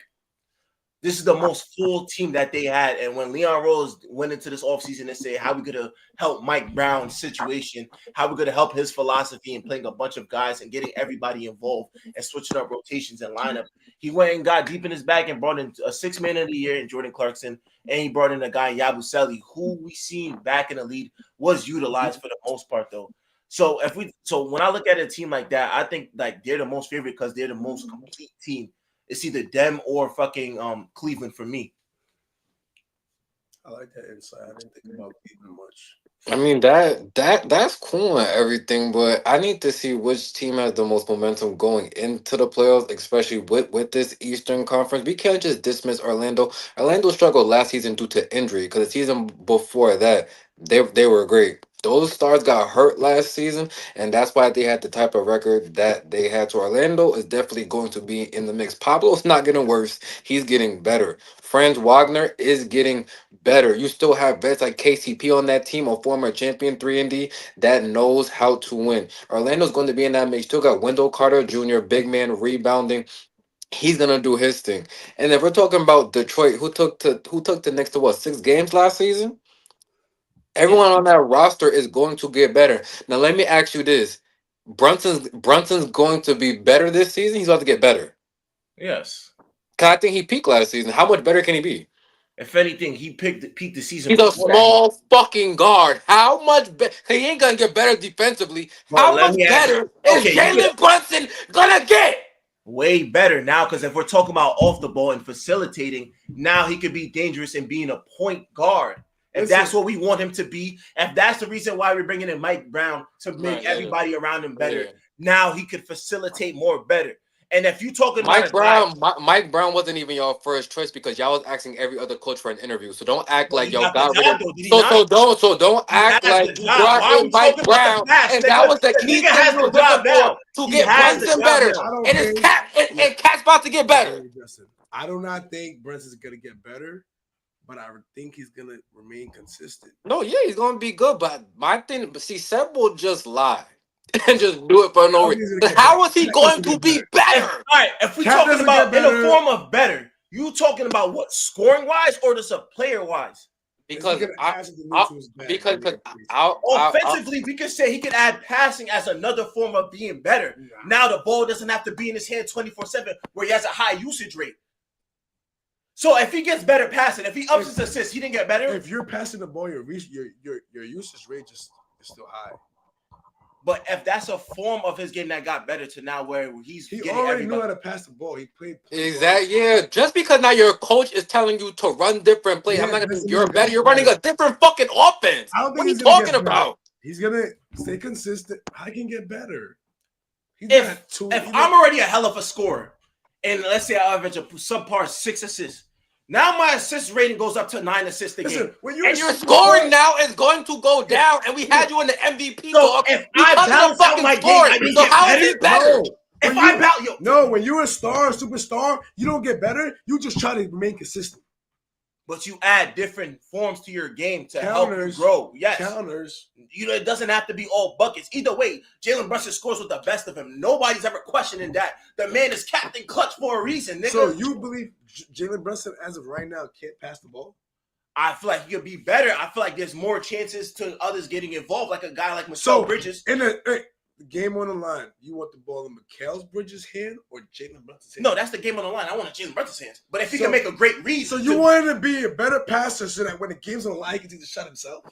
this is the most full team that they had. And when Leon Rose went into this offseason and said, how we going to help Mike Brown's situation, how we going to help his philosophy and playing a bunch of guys and getting everybody involved and switching up rotations and lineup, he went and got deep in his bag and brought in a 6-man of the year in Jordan Clarkson. And he brought in a guy, Yabusele, who we seen back in the league was utilized for the most part, though. So when I look at a team like that, I think like they're the most favorite because they're the most complete team. It's either them or fucking Cleveland for me. I like that insight. I didn't think about Cleveland much. I mean that's cool and everything, but I need to see which team has the most momentum going into the playoffs, especially with this Eastern Conference. We can't just dismiss Orlando. Orlando struggled last season due to injury because the season before that they were great. Those stars got hurt last season, and that's why they had the type of record that they had. So Orlando is definitely going to be in the mix. Pablo's not getting worse; he's getting better. Franz Wagner is getting better. You still have vets like KCP on that team, a former champion 3 and D that knows how to win. Orlando's going to be in that mix. Still got Wendell Carter Jr., big man rebounding. He's gonna do his thing. And if we're talking about Detroit, who took the next to what 6 games last season? Yeah. Everyone on that roster is going to get better. Now let me ask you this: Brunson's going to be better this season. He's about to get better. Yes. 'Cause I think he peaked last season. How much better can he be? If anything, he peaked the season He's a before that. small fucking guard. How much better? He ain't gonna get better defensively. But How let much me ask you. better is Okay, you could Jalen Brunson gonna get? way better now because if we're talking about off the ball and facilitating, now he could be dangerous in being a point guard. If that's what we want him to be, if that's the reason why we're bringing in Mike Brown to make everybody around him better, now he could facilitate more better. And if you're talking about Mike Brown wasn't even your first choice because y'all was asking every other coach for an interview. So don't act well, like he y'all got the got rid job of. though, did he not? So don't He act has the like you job. brought Why are in we Mike talking about the Brown past, and nigga? that was the The key nigga thing has you the was looking job now. for to He get has the Brunson job better. now. And his cat and Cat's about to get better. Justin, I do not think Brunson's gonna get better, but I think he's gonna remain consistent. No, yeah, he's gonna be good. But my thing, but see, Seb will just lie and just do it for no reason. How is he going to be better? All right, if we're Cat talking doesn't get about in the better. form of better, you talking about what, scoring wise or just a player wise? Because Offensively, we could say he could add passing as another form of being better. Now the ball doesn't have to be in his hand 24/7, where he has a high usage rate. So if he gets better passing, if he ups his assists, he didn't get better. If you're passing the ball, your usage rate is still high. But if that's a form of his game that got better to now where he getting already knew how to pass the ball. He played. Exactly. Yeah. Just because now your coach is telling you to run different plays, I'm not gonna think you're better. You're running a different fucking offense. What are you talking about? He's gonna stay consistent. I can get better. If I'm already a hell of a scorer, and let's say I average a subpar 6 assists. Now my assist rating goes up to 9 assists a game. And your scoring now is going to go down. And we had you in the MVP talk. If I balance out my game, I can get how better. is he better? No, when you're a star, a superstar, you don't get better. You just try to remain consistent. but you add different forms to your game to help you Counters. grow. Yes. Counters. You know, it doesn't have to be all buckets. Either way, Jalen Brunson scores with the best of him. Nobody's ever questioning that. The man is Captain Clutch for a reason, nigga. So you believe Jalen Brunson, as of right now, can't pass the ball? I feel like he could be better. I feel like there's more chances to others getting involved, like a guy like Mikal Bridges. In the game on the line, you want the ball in Mikal Bridges' hand or Jalen Brunson's hand? No, that's the game on the line. I want Jalen Brunson's hands. But if he can make a great read. So you want him to be a better passer so that when the game's on the line, he can take the shot himself?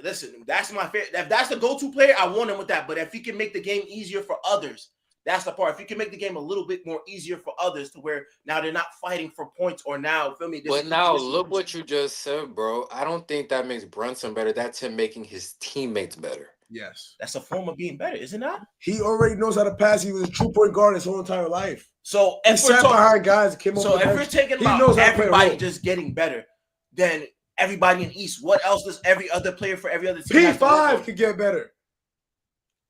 Listen, that's my favorite. If that's the go-to player, I want him with that. But if he can make the game easier for others, that's the part. If he can make the game a little bit more easier for others to where now they're not fighting for points or now, feel me? But now look what you just said, bro. I don't think that makes Brunson better. That's him making his teammates better. Yes. That's a form of being better, isn't that? He already knows how to pass. He was a true point guard his whole entire life. So if we're talking behind guys, so if we're taking about everybody just getting better, then everybody in East, what else does every other player for every other team P5 could get better.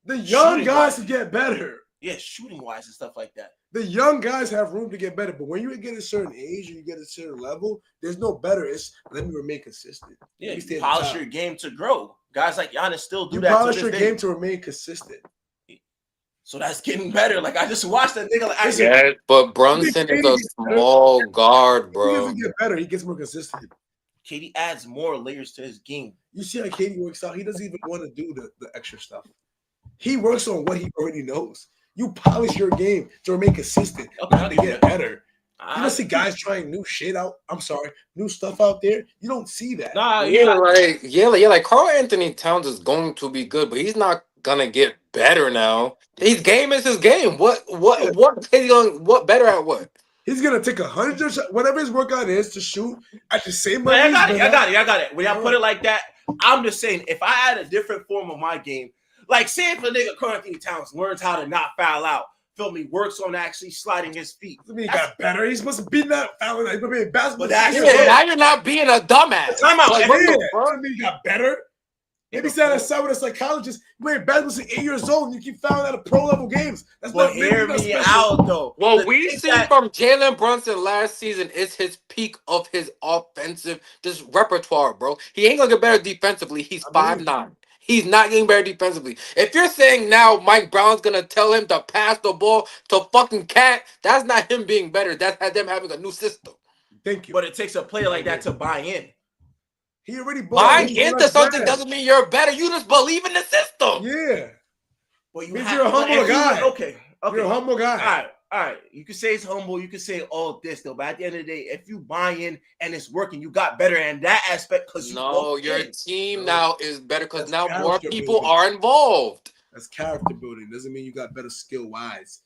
The young guys could get better. Yeah, shooting wise and stuff like that. The young guys have room to get better, but when you get a certain age or you get a certain level, there's no better. It's let me remain consistent. Yeah, you polish your game to grow. Guys like Giannis still do that. You polish your game to remain consistent. So that's getting better. Like I just watched that nigga. Like, yeah, but Brunson is a small guard, bro. He doesn't get better. He gets more consistent. KD adds more layers to his game. You see how KD works out? He doesn't even want to do the extra stuff. He works on what he already knows. You polish your game to remain consistent, not to get better. You don't see guys trying new shit out. I'm sorry, new stuff out there. You don't see that. Like Karl Anthony Towns is going to be good, but he's not gonna get better now. His game is his game. What better at what? He's gonna take 100 shots, whatever his workout is, to shoot at the same rate. I got it. When y'all put it like that, I'm just saying if I had a different form of my game. Like, say if a nigga Karl Anthony Towns learns how to not foul out, feel me, works on actually sliding his feet. I mean, he got better. He's supposed to be not fouling out. He's supposed to be a basketball. Now you're not being a dumbass. Time out. Like, I mean, he got better. Maybe he's outside with a psychologist. You playing basketball since 8 years old and you keep fouling out of pro level games. That's not hear me out, though. What we see from Jalen Brunson last season is his peak of his offensive just repertoire, bro. He ain't gonna get better defensively. He's 5'9". He's not getting better defensively. If you're saying now Mike Brown's gonna tell him to pass the ball to fucking Cat, that's not him being better. That's them having a new system. Thank you. But it takes a player like that to buy in. He already buying into something doesn't mean you're better. You just believe in the system. Yeah. Well, you're a humble guy. Okay. You're a humble guy. All right. You can say it's humble. You can say all this though. But at the end of the day, if you buy in and it's working, you got better in that aspect because your team now is better because now more people are involved. That's character building. Doesn't mean you got better skill wise.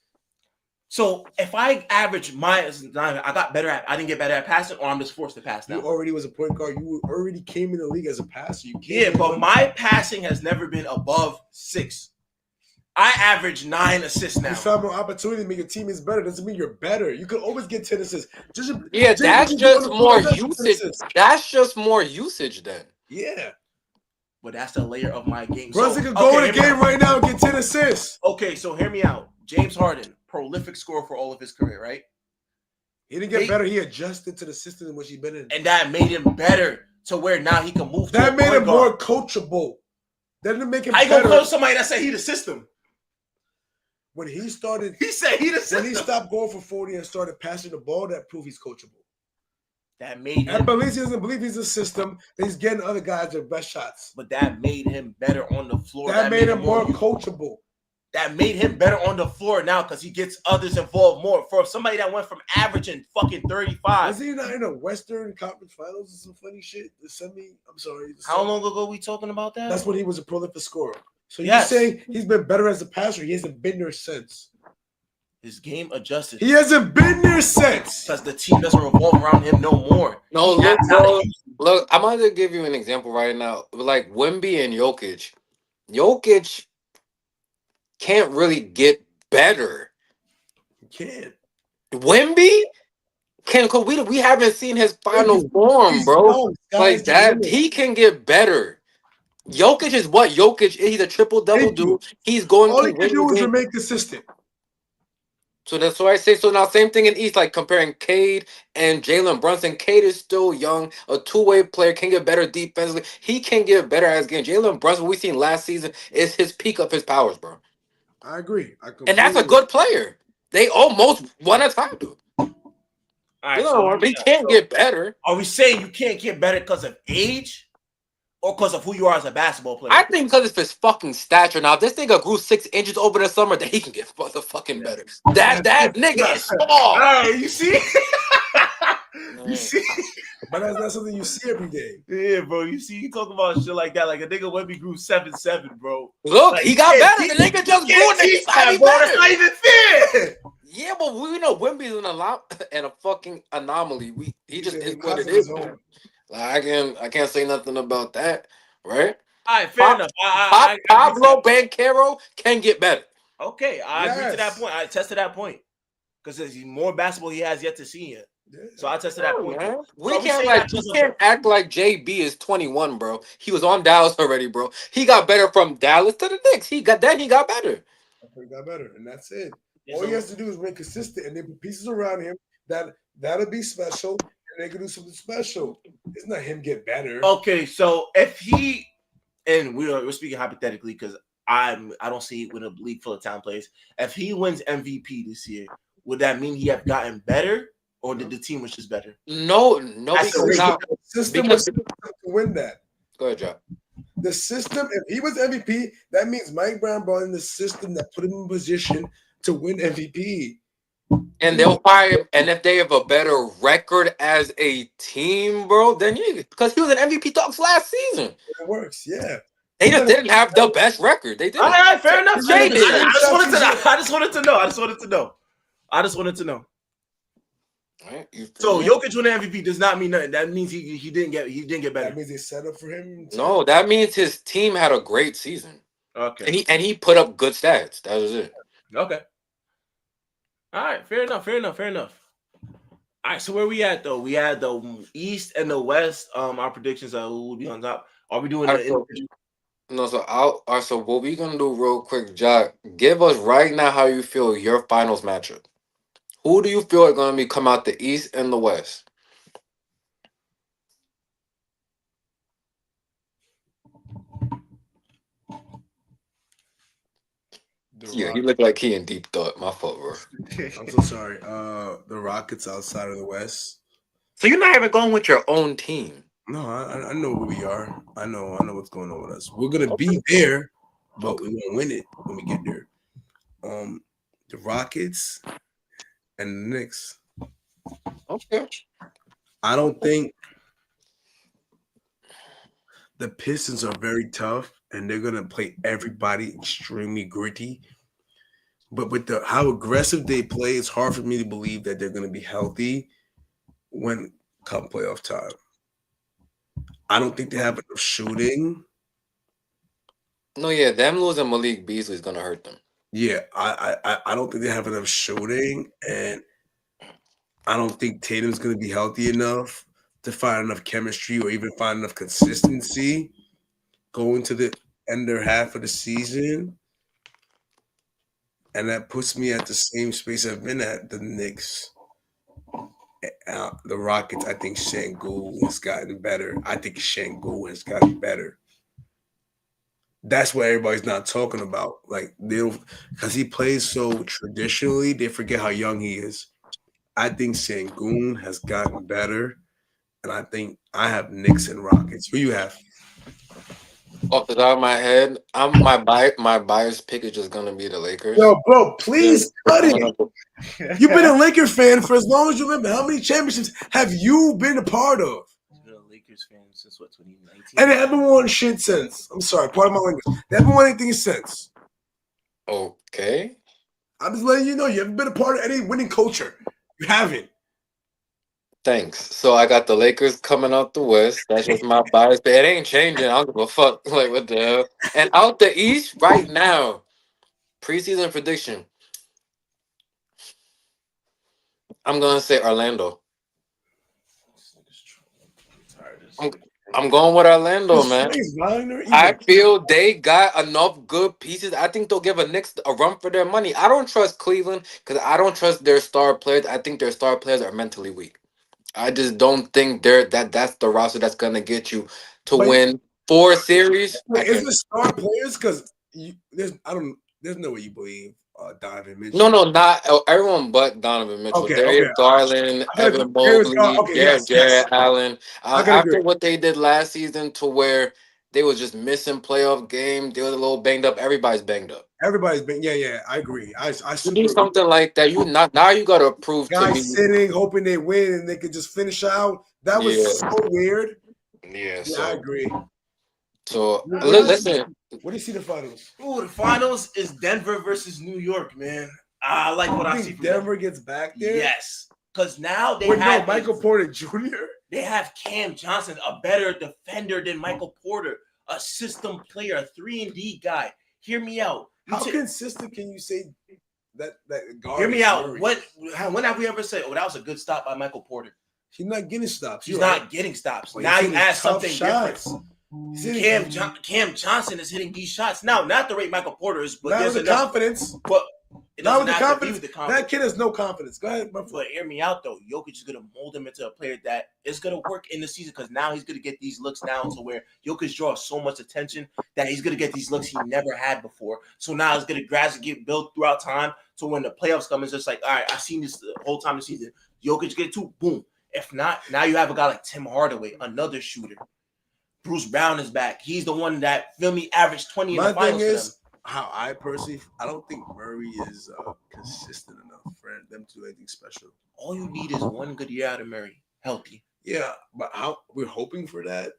So if I average I got better at. I didn't get better at passing, or I'm just forced to pass now. You already was a point guard. You already came in the league as a passer. But my passing has never been above 6. I average 9 assists now. You found more opportunity to make your teammates better. Doesn't mean you're better. You could always get 10 assists. That's just more usage. That's just more usage then. Yeah. But that's the layer of my game. Brunson could go in the game right now and get 10 assists. Okay, so hear me out. James Harden, prolific scorer for all of his career, right? He didn't get better. He adjusted to the system in which he's been in. And that made him better to where now he can move. That made him more coachable. That didn't make him better. I gonna coach somebody that said he the system. When he started, he said he the system. When he stopped going for 40 and started passing the ball, that proved he's coachable. That made him. And believes he doesn't believe he's a system. He's getting other guys their best shots. But that made him better on the floor. That made him more coachable. That made him better on the floor now because he gets others involved more. For somebody that went from averaging fucking 35. Was he not in a Western Conference Finals or some funny shit? I'm sorry. How long ago we talking about that? That's when he was a prolific scorer. So you're saying he's been better as a passer. He hasn't been there since. His game adjusted. He hasn't been there since. Because the team doesn't revolve around him no more. No, look, I'm going to give you an example right now. Like Wemby and Jokic. Jokic can't really get better. He can't. Wemby can, because we haven't seen his final form, bro. Like that, he can get better. Jokic is what Jokic is. He's a triple-double dude. He's going all he can do is remain consistent. So that's why I say so now. Same thing in East, like comparing Cade and Jalen Brunson. Cade is still young, a two-way player, can get better defensively. He can get better as game. Jalen Brunson, we seen last season, is his peak of his powers, bro. I agree. I And that's completely a agree. good player. They almost won a title. All You right, so know, but he can't get better. are we saying you can't get better because of age or because of who you are as a basketball I player? think because of his fucking stature. Now, if this nigga grew 6 inches over the summer, then he can get motherfucking better. That nigga is All small. right, you see, you Man. see, But that's not something you see every day. yeah, bro. You see, you talk about shit like that, like a nigga when we grew 7'7", bro. Look, Like he got better. The you nigga just grew can't and he teach got that, me bro. That's better. not even fair. Yeah, but we know Wimby's an and a fucking anomaly. He He's just is in what class it of his is. own. Like, I can't say nothing about that, right? All right, fair Pop, enough. I agree to that. Pablo Banquero can get better. Okay, I agree to that Yes. point. I attest to that point because there's more basketball he has yet to see yet. Yeah. So I attest to that Yeah, point though. man. So are we saying that We because of can't act like JB is 21, bro. He was on Dallas already, bro. He got better from Dallas to the Knicks. He got better. He got better, and that's it. there's All he a has to do is remain consistent, and then put pieces around him that'll be special, and they can do something special. It's not him get better. okay? So if he and we're speaking hypothetically because I don't see it with a league full of talent players. If he wins MVP this year, would that mean he have gotten better, or did the team was just better? No, That's the because rate. now The system because was to win that. go ahead, Joe. The system, if he was MVP, that means Mike Brown brought in the system that put him in position to win MVP. And they'll fire him. And if they have a better record as a team, bro, then because he was an MVP talks last season. It works, yeah. They just didn't have the best record. They All didn't. right, fair enough. He's Jay in the did. same I just wanted to. season. I just wanted to know. I just wanted to know. I just wanted to know. Right, you So feel me? Jokic winning MVP does not mean nothing. That means he didn't get better. That means they set up for him. No, that means his team had a great season. Okay. And he put up good stats. That was it. Okay. All right. Fair enough. Fair enough. Fair enough. All right. So where we at though? We had the East and the West. Our predictions are who will be on top. Are we doing All the right, so, individual? no, so so what we gonna do real quick, Jack? Give us right now how you feel your finals matchup. Who do you feel are gonna be come out the East and the West? The Yeah, he Rock. looked like he in deep thought. My fault, bro. I'm so sorry. The Rockets outside of the West. So you're not even going with your own team. No, I know who we are. I know what's going on with us. We're gonna be there, but we won't win it when we get there. The Rockets and the Knicks. Okay. I don't think the Pistons are very tough, and they're gonna play everybody extremely gritty. But with how aggressive they play, it's hard for me to believe that they're gonna be healthy when come playoff time. I don't think they have enough shooting. No, yeah, them losing Malik Beasley is gonna hurt them. Yeah, I don't think they have enough shooting, and I don't think Tatum's going to be healthy enough to find enough chemistry or even find enough consistency going to the end or half of the season. And that puts me at the same space I've been at the Knicks. The Rockets, I think Şengün has gotten better. I think Şengün has gotten better. That's what everybody's not talking about. Like they don't, because he plays so traditionally, they forget how young he is. I think Şengün has gotten better, and I think I have Knicks and Rockets. Who you have? Off the top of my head, my bias pick is just gonna be the Lakers. Yo, bro, please cut Coming it. up- You've been a Laker fan for as long as you live. How many championships have you been a part of? He's been a Lakers fan since what 2019. And they haven't won shit since. I'm sorry, pardon my language. They haven't won anything since. Okay. I'm just letting you know you haven't been a part of any winning culture. You haven't. Thanks. So I got the Lakers coming out the West. That's just my bias. But it ain't changing. I don't give a fuck. Like what the hell? And out the East right now, preseason prediction. I'm gonna say Orlando. I'm tired of this I'm, shit. I'm going with Orlando, Because man. Franz Wagner, I even feel they got enough good pieces. I think they'll give a Knicks a run for their money. I don't trust Cleveland because I don't trust their star players. I think their star players are mentally weak. I just don't think that's the roster that's gonna get you to but win four series. I wait, is can it star players? Because there's no way you believe Donovan no, Mitchell. no, not everyone but Donovan Mitchell. Okay, okay, Darius Garland, I gotta agree. Evan Mobley, Okay, Jared, yes, yes, Jarrett Allen. I gotta agree. After what they did last season, to where they was just missing playoff game, they was a little banged up. Everybody's banged up. Everybody's been, yeah, yeah, I agree. I You need super agree. something like that. You not now. You gotta prove to Guys me. sitting, hoping they win and they could just finish out. That was Yeah, so weird. yeah. Yeah, I So, agree. listen. What do you see the finals? Ooh, the finals is Denver versus New York, man. I like what You I see think from Denver them. gets back there? Yes, because now they Wait, no, have Michael Porter Jr. they have Cam Johnson, a better defender than Michael Porter, a system player, a 3-and-D guy. Hear me out. How consistent can you say that guard? Hear me is out. Murray? When have we ever said, "Oh, that was a good stop by Michael Porter"? He's not getting stops. He's You're not right. getting stops. But Now he's you hitting add tough something shots. different. He's hitting Cam Johnson is hitting these shots now. Not the rate Michael Porter is, but not there's with the enough. confidence. But it Not doesn't with the have to be confidence. with the confidence. That kid has no confidence. Go ahead, But hear me out though. Jokic is gonna mold him into a player that is gonna work in the season because now he's gonna get these looks now to where Jokic draws so much attention that he's gonna get these looks he never had before. So now it's gonna gradually get built throughout time. So when the playoffs come, it's just like, all right, I've seen this the whole time this season. Jokic get two, boom. If not, now you have a guy like Tim Hardaway, another shooter. Bruce Brown is back. He's the one that feel me averaged 20 in My the finals thing for is, them. how I personally, I don't think Murray is consistent enough for them to do anything special. All you need is one good year out of Murray, healthy. Yeah, but how we're hoping for that.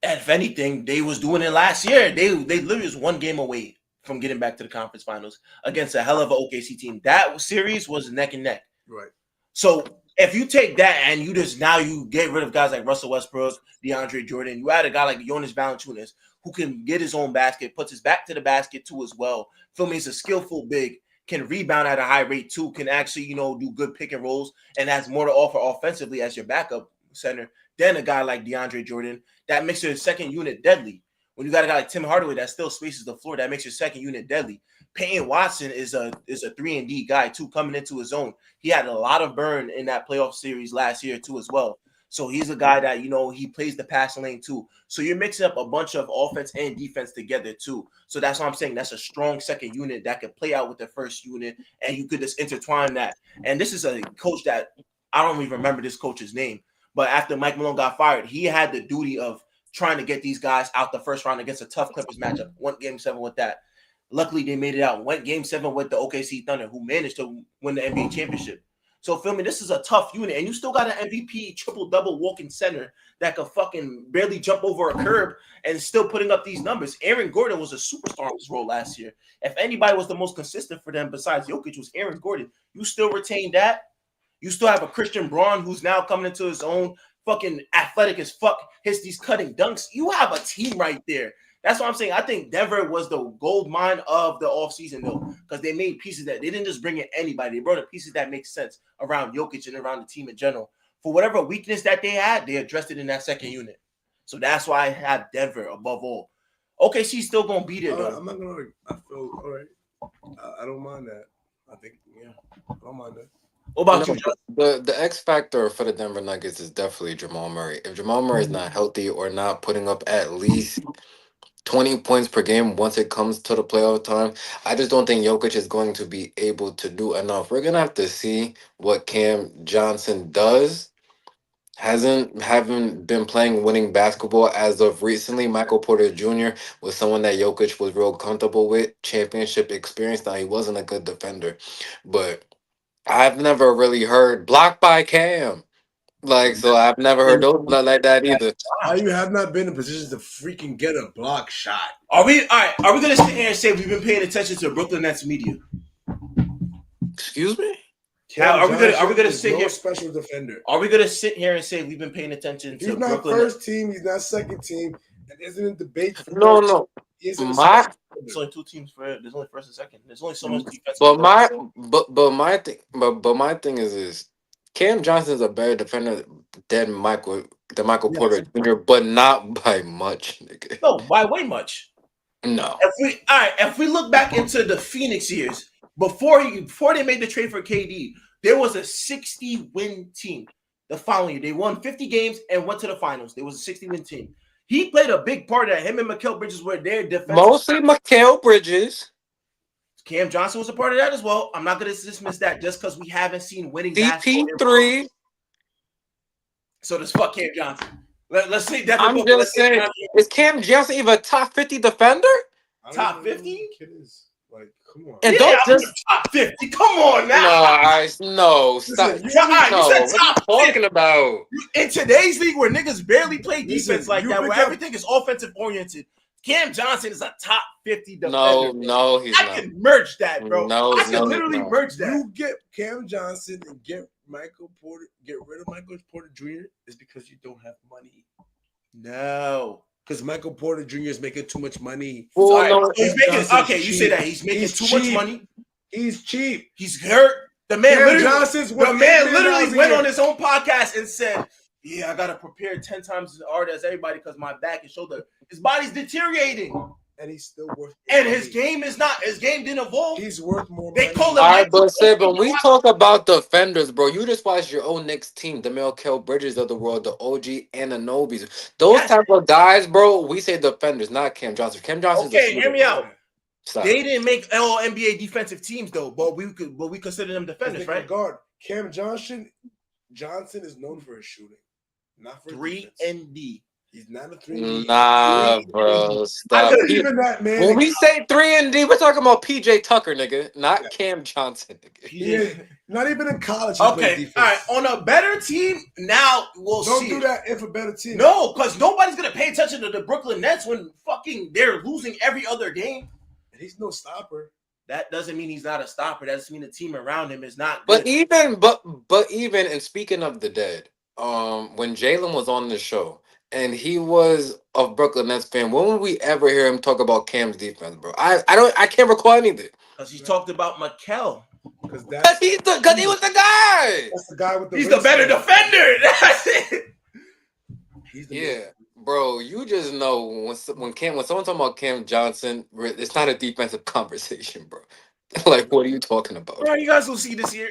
And if anything, they was doing it last year. They literally was one game away from getting back to the conference finals against a hell of a OKC team. That series was neck and neck. Right. So if you take that and you just now you get rid of guys like Russell Westbrook, DeAndre Jordan, you add a guy like Jonas Valanciunas who can get his own basket, puts his back to the basket too as well. Phil me, he's a skillful big, can rebound at a high rate too, can actually do good pick and rolls, and has more to offer offensively as your backup center than a guy like DeAndre Jordan. That makes your second unit deadly. When you got a guy like Tim Hardaway that still spaces the floor, that makes your second unit deadly. Peyton Watson is a 3-and-D guy too, coming into his own. He had a lot of burn in that playoff series last year too as well. So he's a guy that he plays the passing lane too. So you're mixing up a bunch of offense and defense together too. So that's why I'm saying that's a strong second unit that could play out with the first unit, and you could just intertwine that. And this is a coach that I don't even remember this coach's name, but after Mike Malone got fired, he had the duty of trying to get these guys out the first round against a tough Clippers matchup. Went game 7 with that. Luckily, they made it out. Went game 7 with the OKC Thunder, who managed to win the NBA championship. So, feel me, this is a tough unit. And you still got an MVP triple-double walking center that could fucking barely jump over a curb and still putting up these numbers. Aaron Gordon was a superstar in his role last year. If anybody was the most consistent for them besides Jokic was Aaron Gordon. You still retain that. You still have a Christian Braun who's now coming into his own, fucking athletic as fuck, hits these cutting dunks. You have a team right there. That's what I'm saying. I think Denver was the gold mine of the offseason, though, because they made pieces that they didn't just bring in anybody. They brought in pieces that make sense around Jokic and around the team in general. For whatever weakness that they had, they addressed it in that second unit. So that's why I have Denver above all. OKC's still going to be there, though. I'm not going to. I feel all right. I don't mind that. I think, yeah, I don't mind that. What about you, No, the X factor for the Denver Nuggets is definitely Jamal Murray. If Jamal Murray is not healthy or not putting up at least 20 points per game once it comes to the playoff time, I just don't think Jokic is going to be able to do enough. We're gonna have to see what Cam Johnson does. Haven't been playing winning basketball as of recently. Michael Porter Jr. was someone that Jokic was real comfortable with. Championship experience. Now he wasn't a good defender, but I've never really heard blocked by Cam. Like, so I've never heard those blood like that either. How you have not been in position to freaking get a block shot? Are we all right? Are we gonna sit here and say we've been paying attention to Brooklyn Nets media? Excuse me? Are we gonna sit here? Special defender. Are we gonna sit here and say we've been paying attention to He's not Brooklyn? first team. He's not second team. And isn't in debate. For No. My There's only two teams for it. There's only first and second. There's only so much defense. but my thing is this: Cam Johnson's a better defender than Michael than Michael Yes. Porter Jr., but not by much, nigga. No, by way much. No. If we look back into the Phoenix years before they made the trade for KD, there was a 60-win team. The following year, they won 50 games and went to the finals. There was a 60-win team. He played a big part of that. Him and Mikal Bridges were their defensive. Mostly Mikal Bridges. Cam Johnson was a part of that as well. I'm not going to dismiss that just because we haven't seen winning basketball. CP3. So does fuck Cam Johnson. Let's see. I'm just saying, is Cam Johnson even a top 50 defender? Top 50? Like, come on. And Yeah, don't just top 50. Come on now. No, stop. Listen, you said What top are you talking about? In today's league where niggas barely play defense Listen, like that, where pick up- everything is offensive oriented, Cam Johnson is a top 50 defender. No, he's I not. can merge that, bro. No, I can no, literally he's not. merge that. You get Cam Johnson and get Michael Porter, get rid of Michael Porter Jr. is because you don't have money. No. Because Michael Porter Jr. is making too much money. Well, Sorry, no, he's Cam making, Johnson's okay, you cheap. say that. He's making He's too much cheap. money. He's cheap. He's hurt. The man Cam literally, Johnson's the worth man $8 literally million a went year. on his own podcast and said, yeah, I got to prepare 10 times as hard as everybody because my back and shoulder. His body's deteriorating. And he's still worth And $8 his million. game didn't evolve. He's worth more They money. call him all right, Michael but Sid, when we Jordan. talk about defenders, bro, you just watched your own Knicks team, the Mikal Bridges of the world, the OG Ananobis. Those Yes. type of guys, bro, we say defenders, not Cam Johnson. Cam Johnson's a Okay, shooter. hear me out. Stop. They didn't make all NBA defensive teams though, but we consider them defenders, They right? can guard. Cam Johnson is known for his shooting, not for his 3 defense. and D. He's not a 3 Nah, bro, I stop. could even that man. When we say 3 and D, we're talking about PJ Tucker, nigga, not Cam Johnson, nigga. Yeah, not even in college. He played Okay, defense. all right. On a better team, now we'll Don't see. do that if a better team. No, because nobody's gonna pay attention to the Brooklyn Nets when fucking they're losing every other game. He's no stopper. That doesn't mean he's not a stopper. That doesn't mean the team around him is not But good. even and speaking of the dead, when Jalen was on the show and he was a Brooklyn Nets fan, when would we ever hear him talk about Cam's defense, bro? I can't recall anything. Because he talked about Mikal. Because Cause he was the guy. that's the guy with the He's the better wingspan. defender. That's it. He's the Yeah, bro, you just know when someone talking about Cam Johnson, it's not a defensive conversation, bro. Like, what are you talking about? Bro, you guys will see this year.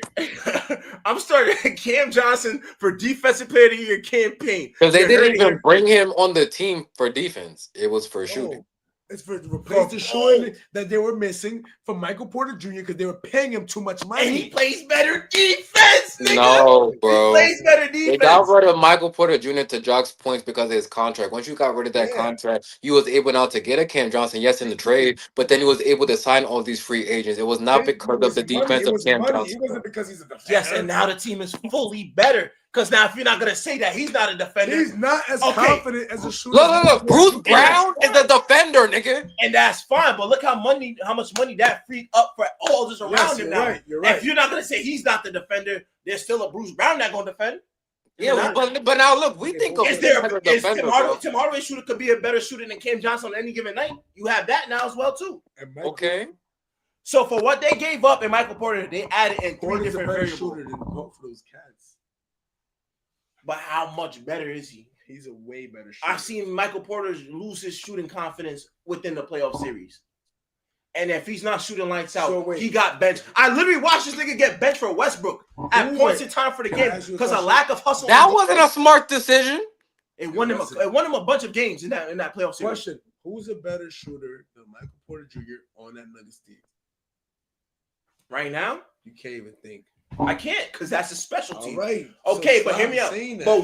I'm starting Cam Johnson for Defensive Player of the Year campaign. Because they They're didn't hurting even him. bring him on the team for defense. It was for No, shooting. it's for replace the shooting that they were missing from Michael Porter Jr. because they were paying him too much money. And he plays better defense, nigga. No, He bro. plays better They got defense. rid of Michael Porter Jr. to Jock's points because of his contract. Once you got rid of that Yeah. contract, you was able now to get a Cam Johnson, yes, in the trade, but then he was able to sign all these free agents. It was not because of the defense of Cam Johnson. It wasn't because he's a defender. Yes, and now the team is fully better. Because now if you're not going to say that he's not a defender, he's not as Okay. confident as a shooter. Look. Bruce Brown is a defender, nigga. and that's fine. But look how much money that freed up for all this around Yes, him you're now. right. You're right. If you're not going to say he's not the defender, there's still a Bruce Brown not going to defend. Yeah, but now look, we think of Is him there as a is defender, Tim bro. Hardaway shooter could be a better shooter than Cam Johnson on any given night? You have that now as well too. And Michael Okay. So for what they gave up in Michael Porter, they added in 3 Porter's a different better variables. shooter than both of those cats. But how much better is he? He's a way better shooter. I've seen Michael Porter lose his shooting confidence within the playoff series. And if he's not shooting lights out, So wait. he got benched. I literally watched this nigga get benched for Westbrook at Who points wait? in time for the Can I game ask you a because of question? lack of hustle. That on wasn't a defense. smart decision. It won him a bunch of games in that playoff series. Question: who's a better shooter than Michael Porter Jr. on that Nuggets team? Right now, You can't even think. I can't because that's a specialty. All right. Okay, So but hear stop me out. saying that. But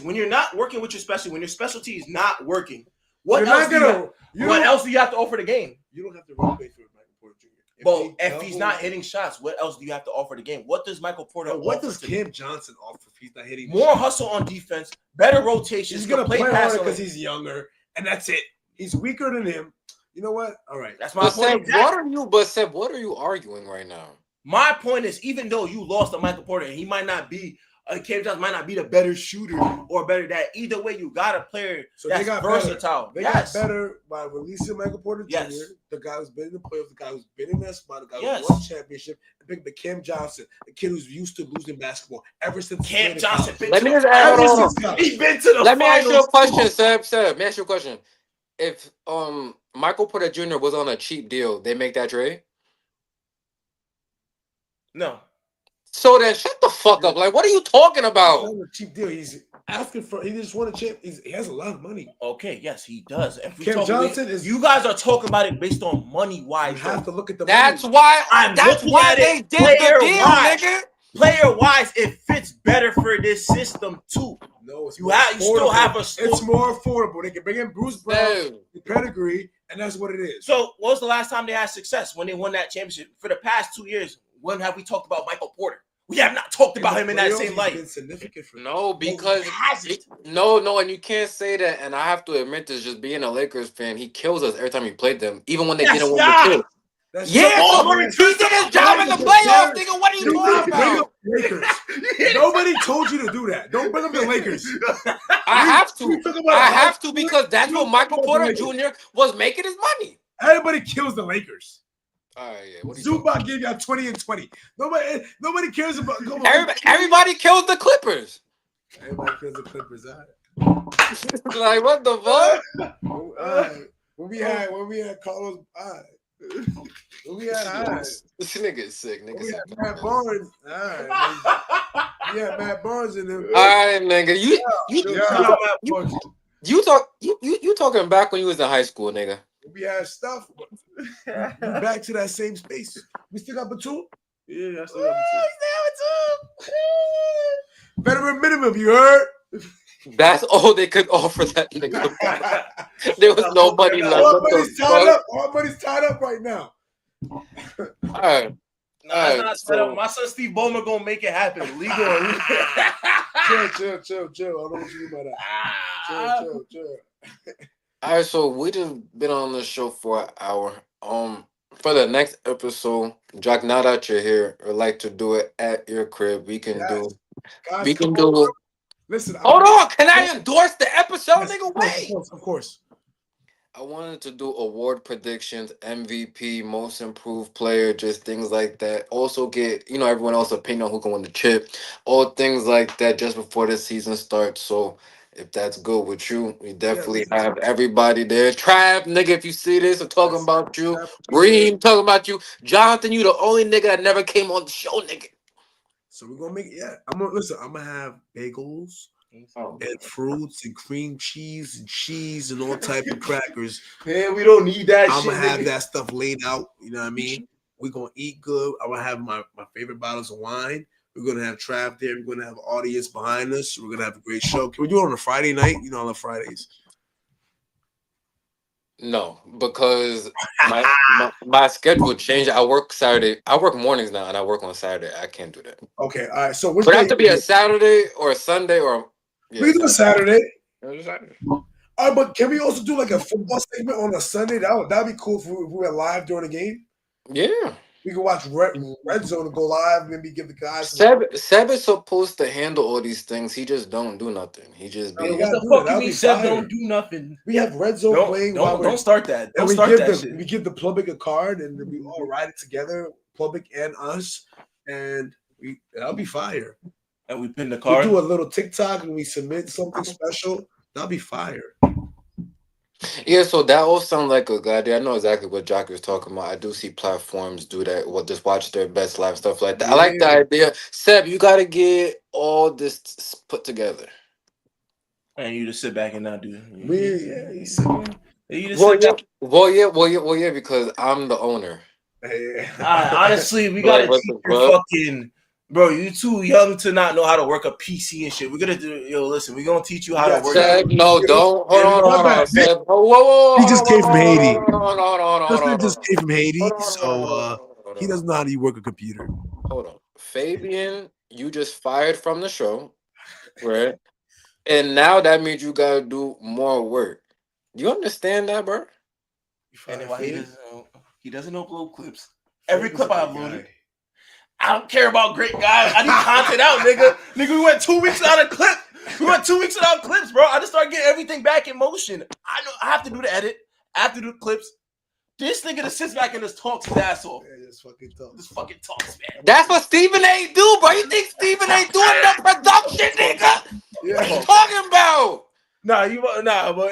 when you're not working with your specialty, when your specialty is not working, what You're else not do you gonna. have, You what don't- else do you have to offer the game? You don't have to run away from Michael Porter Jr. Well, they if he's double- not hitting shots, what else do you have to offer the game? What does Michael Porter What offer does to Cam Johnson offer if he's not hitting? more hustle on defense, better rotations, He's gonna complete play pass harder on- because he's younger, and that's it. He's weaker than him. You know what? All right. That's my But point. Seb, exactly. what are you arguing right now? My point is, even though you lost to Michael Porter, and he might not be Cam Johnson might not be the better shooter or better that. Either way, you got a player that's versatile. They got better by releasing Michael Porter Jr., the guy who's been in the playoffs, the guy who's been in that spot, the guy who's won a championship, and pick the Cam Johnson, the kid who's used to losing basketball ever since Cam Johnson. Let me just add He's been to the Let me ask you a question, Seb. Let me ask you a question. If Michael Porter Jr. was on a cheap deal, they make that trade? No. So then shut the fuck up. Like, what are you talking about? He's not a cheap deal. He's asking for. He just won a champ. He has a lot of money. Okay, yes, he does. Cam Johnson is. You guys are talking about it based on money wise. You have to look at the. That's money. why. I'm that's why they did the deal, nigga. Player wise, it fits better for this system too. No, it's you still have a. It's more affordable. They can bring in Bruce Brown, the pedigree, and that's what it is. So, what was the last time they had success when they won that championship? For the past 2 years, when have we talked about Michael Porter? We have not talked about him in that same light. No, because no, and you can't say that. And I have to admit this, just being a Lakers fan, he kills us every time he played them, even when they didn't win the chip. He did his job in the playoffs, nigga. What are you talking about? Lakers. Nobody told you to do that. Don't bring up the Lakers. I have to because that's what Michael Porter Jr. was making his money. Everybody kills the Lakers. All right, yeah. Zubac gave y'all 20 and 20. Nobody cares about. Everybody kills the Clippers. Everybody kills the Clippers. All right. Like what the fuck? All right. When we had Carlos. All right. We had this nigga is sick. Nigga sick. Matt Barnes. All right. We had Matt Barnes in him. All right, nigga. You talking back when you was in high school, nigga. We had stuff. Back to that same space. We still got Batum? Yeah, I still got Batum. Veteran minimum, you heard? That's all they could offer that nigga. There was nobody left. All money's tied up right now. All right. Not set up. My son Steve Bowman gonna make it happen. Legal. Chill. I don't know what you mean by that. Chill. All right, so we just been on the show for an hour. For the next episode, Jack, now that you're here, I'd like to do it at your crib. We can do. Guys, we can do. Listen. Hold on, can I endorse the episode, nigga? Wait. Of course. I wanted to do award predictions, MVP, most improved player, just things like that. Also get, everyone else's opinion on who can win the chip. All things like that just before the season starts. So if that's good with you, we definitely have everybody there. Trav, nigga, if you see this, I'm talking about you. Reem, talking about you. Jonathan, you the only nigga that never came on the show, nigga. So we're gonna make it. Yeah, I'm gonna have bagels and fruits and cream cheese and all type of crackers. Man, we don't need that. I'm gonna have that stuff laid out. You know what I mean? We're gonna eat good. I'm gonna have my favorite bottles of wine. We're gonna have Trav there. We're gonna have an audience behind us. We're gonna have a great show. Can we do it on a Friday night? On Fridays. No, because my schedule changed. I work Saturday. I work mornings now, and I work on Saturday. I can't do that. Okay, all right. So would it have to be a Saturday or a Sunday or? Yeah, we do a Saturday. All right, but can we also do like a football segment on a Sunday? That'd be cool if we were live during the game. Yeah. We can watch Red Zone and go live, maybe give the guys. Seb is supposed to handle all these things. He just don't do nothing. He just be. What the fuck you mean Seb don't do nothing? We have Red Zone playing. Don't start that. Don't start that shit. We give the public a card and we all ride it together, public and us, and that'll be fire. And we pin the card. We do a little TikTok and we submit something special. That'll be fire. Yeah, so that all sounds like a good idea. I know exactly what Jock was talking about. I do see platforms do that. Well, just watch their best live stuff like that. Yeah. I like the idea. Seb, you got to get all this put together. And you just sit back and not do it. You sit back. You just sit back. Well, yeah, because I'm the owner. Honestly, we got to teach your fucking... Bro, you too young to not know how to work a PC and shit. We're gonna do, listen, we're gonna teach you how to work. Seb, no, don't. Hold on. Seb. Whoa. He just came from Haiti. He just came from Haiti, so he doesn't know how to work a computer. Hold on. Fabian, you just fired from the show, right? And now that means you gotta do more work. Do you understand that, bro? And why he doesn't upload clips. Every clip I uploaded. I don't care about great guys. I need content out, nigga. Nigga, we went 2 weeks without a clip. We went 2 weeks without clips, bro. I just started getting everything back in motion. I know I have to do the edit. I have to do the clips. This nigga just sits back and just talks his ass off. Yeah, just fucking talk. Just fucking talks, man. That's what Stephen A. do, bro. You think Stephen A. doing the production, nigga? Yeah. What you talking about? But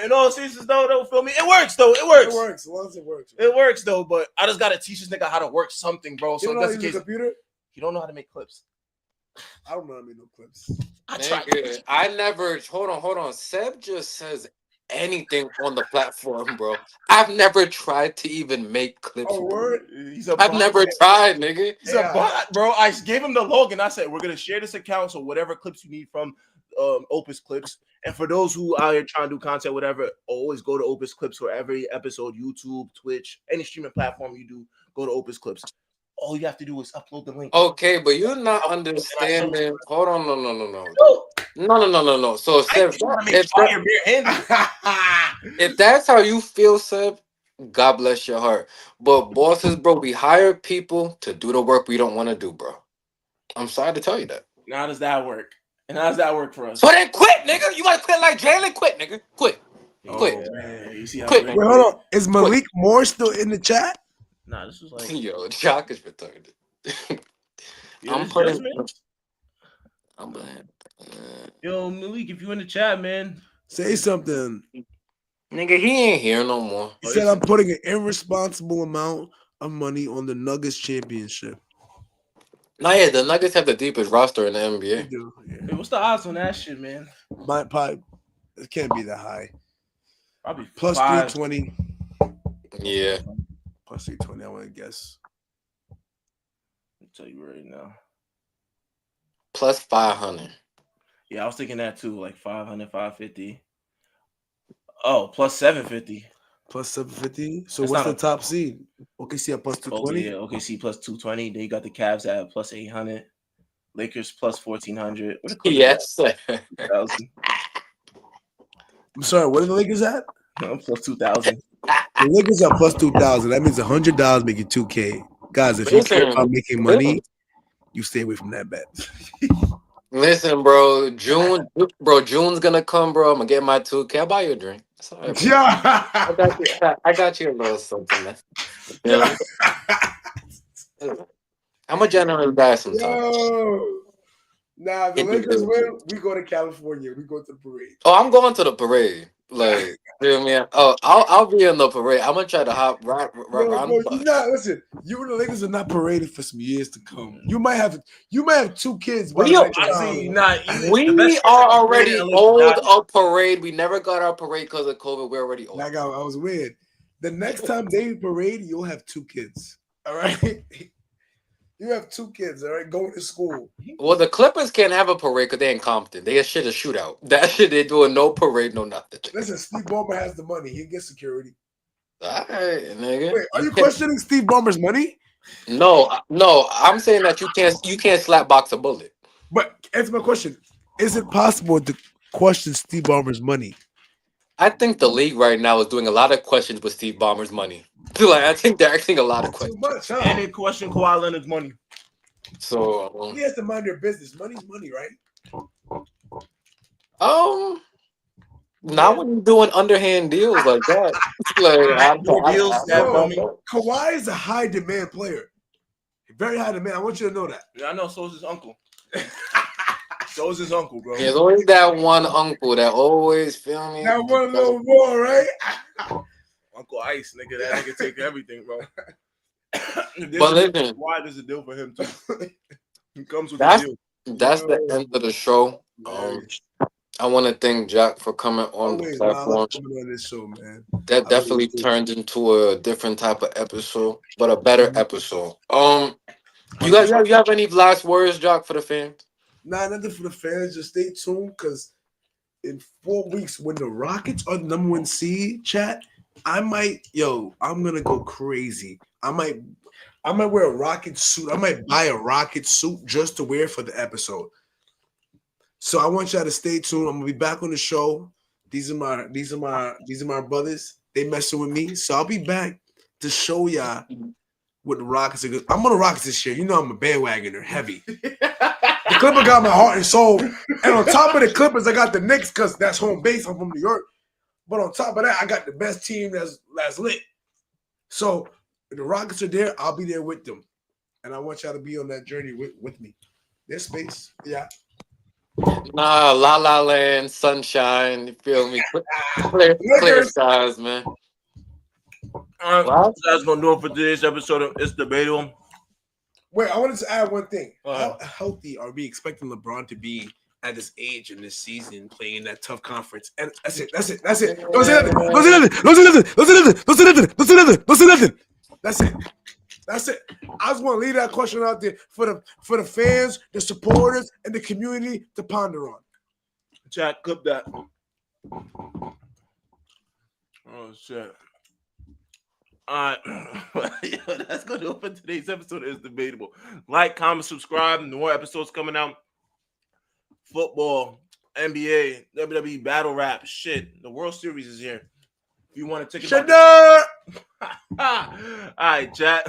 in all seriousness, though, don't feel me. It works, though. It works. It works. As long as it works. It works, though. But I just gotta teach this nigga how to work something, bro. You So don't know that's how the to use a case. computer? He don't know how to make clips. I don't know how to make no clips. I tried. Nigga, I never. Hold on. Seb just says anything on the platform, bro. I've never tried to even make clips. Oh, word? He's a I've bot. never tried, nigga. He's a bot, bro. I gave him the login. I said, we're going to share this account. So whatever clips you need from Opus Clips. And for those who are here trying to do content, whatever, always go to Opus Clips for every episode, YouTube, Twitch, any streaming platform you do, go to Opus Clips. All you have to do is upload the link. Okay, but you're not understanding. Hold on, no. So Seb, if that's how you feel, Seb, God bless your heart. But bosses, bro, we hire people to do the work we don't want to do, bro. I'm sorry to tell you that. How does that work? And how does that work for us? So then quit, nigga. You want to quit like Jalen? Quit, nigga. Quit. Man, you see how Quit. Wait, hold on. Is Malik Moore still in the chat? Nah, this was like Yo, Jock is retarded. I'm putting. I'm playing. Yo, Malik, if you in the chat, man, Say something. Nigga, he ain't here no more. He said I'm putting an irresponsible amount of money on the Nuggets championship. Nah, yeah, the Nuggets have the deepest roster in the They NBA. do. Yeah. hey, what's the odds on that shit, man? My probably it can't be that high. Probably Plus 5. 320. Yeah. Plus 320, I want to guess. I'll tell you right now. Plus 500. Yeah, I was thinking that too, like 500, 550. Oh, plus 750. Plus 750. So That's what's not the top seed? OKC at plus Oh 220. yeah, OKC plus 220. Then you got the Cavs at plus 800. Lakers plus 1400. What the Clippers Yes, sir. at? 2000. I'm sorry, what are the Lakers at? Plus 2000. The Lakers are plus 2,000. That means $100 make you 2K. Guys, if you care Listen, about making money, you stay away from that bet. Listen, bro. June's gonna come, bro. I'm gonna get my 2K. I'll buy you a drink. It's all right, bro. Yeah. I got you a little something, man. Yeah. I'm a generous guy sometimes. Yo. Nah, the Lakers win. We go to California. We go to the parade. Oh, I'm going to the parade. Like, feel me? Oh, I'll be in the parade. I'm gonna try to hop right Yo, around bro, the bus. listen. You and the Lakers are not paraded for some years to come. You might have 2 kids. We by the are- next time. We are already owed a parade. We never got our parade because of COVID. We're already old. Like I was weird. The next time they parade, you'll have 2 kids. All right. You have 2 kids, all right, going to school. Well, the Clippers can't have a parade because they in Compton. They shit a shootout. That shit, they doing no parade, no nothing. Listen, Steve Ballmer has the money. He gets security. All right, nigga. Wait, are you questioning Steve Ballmer's money? No. I'm saying that you can't slap box a bullet. But answer my question. Is it possible to question Steve Ballmer's money? I think the league right now is doing a lot of questions with Steve Ballmer's money. Like, I think they're asking a lot of questions. Too much, huh? And they question Kawhi Leonard's money. So He has to mind their business. Money's money, right? not when you're doing underhand deals like that. Kawhi is a high demand player. Very high demand. I want you to know that. Yeah, I know. So is his uncle. So is his uncle, bro. There's always that one uncle that always feel me. That one little boy, right? Uncle Ice, nigga. That nigga take everything, bro. But listen, why does it deal for him too? He comes with that's the deal. that's the end of the show. I want to thank Jack for coming on the platform. Coming on this show, man. That definitely turned into a different type of episode, but a better episode. You have any last words, Jack, for the fans? Nah, nothing for the fans. Just stay tuned because in 4 weeks, when the Rockets are the number 1 seed, chat, I'm gonna go crazy. I might wear a Rocket suit. I might buy a Rocket suit just to wear for the episode. So I want y'all to stay tuned. I'm gonna be back on the show. These are my brothers. They messing with me. So I'll be back to show y'all with the Rockets. I'm on the Rockets this year. You know I'm a bandwagoner, heavy. The Clippers got my heart and soul. And on top of the Clippers, I got the Knicks because that's home base. I'm from New York. But on top of that, I got the best team that's lit. So if the Rockets are there, I'll be there with them. And I want y'all to be on that journey with me. There's space. Yeah. Nah, La La Land, sunshine. You feel me? Clear Lakers. skies, man. All right, What? that's gonna do it for today's episode of It's Debatable. Wait, I wanted to add one thing. How healthy are we expecting LeBron to be at this age in this season, playing that tough conference? And that's it. Don't say nothing. That's it. I just want to leave that question out there for the fans, the supporters, and the community to ponder on. Chat, clip that. Oh shit. All right. That's gonna do it for today's episode of It's Debatable. Like, comment, subscribe. More episodes coming out. Football, NBA, WWE battle rap, shit. The World Series is here. If you want to take it Shut up. All right, chat.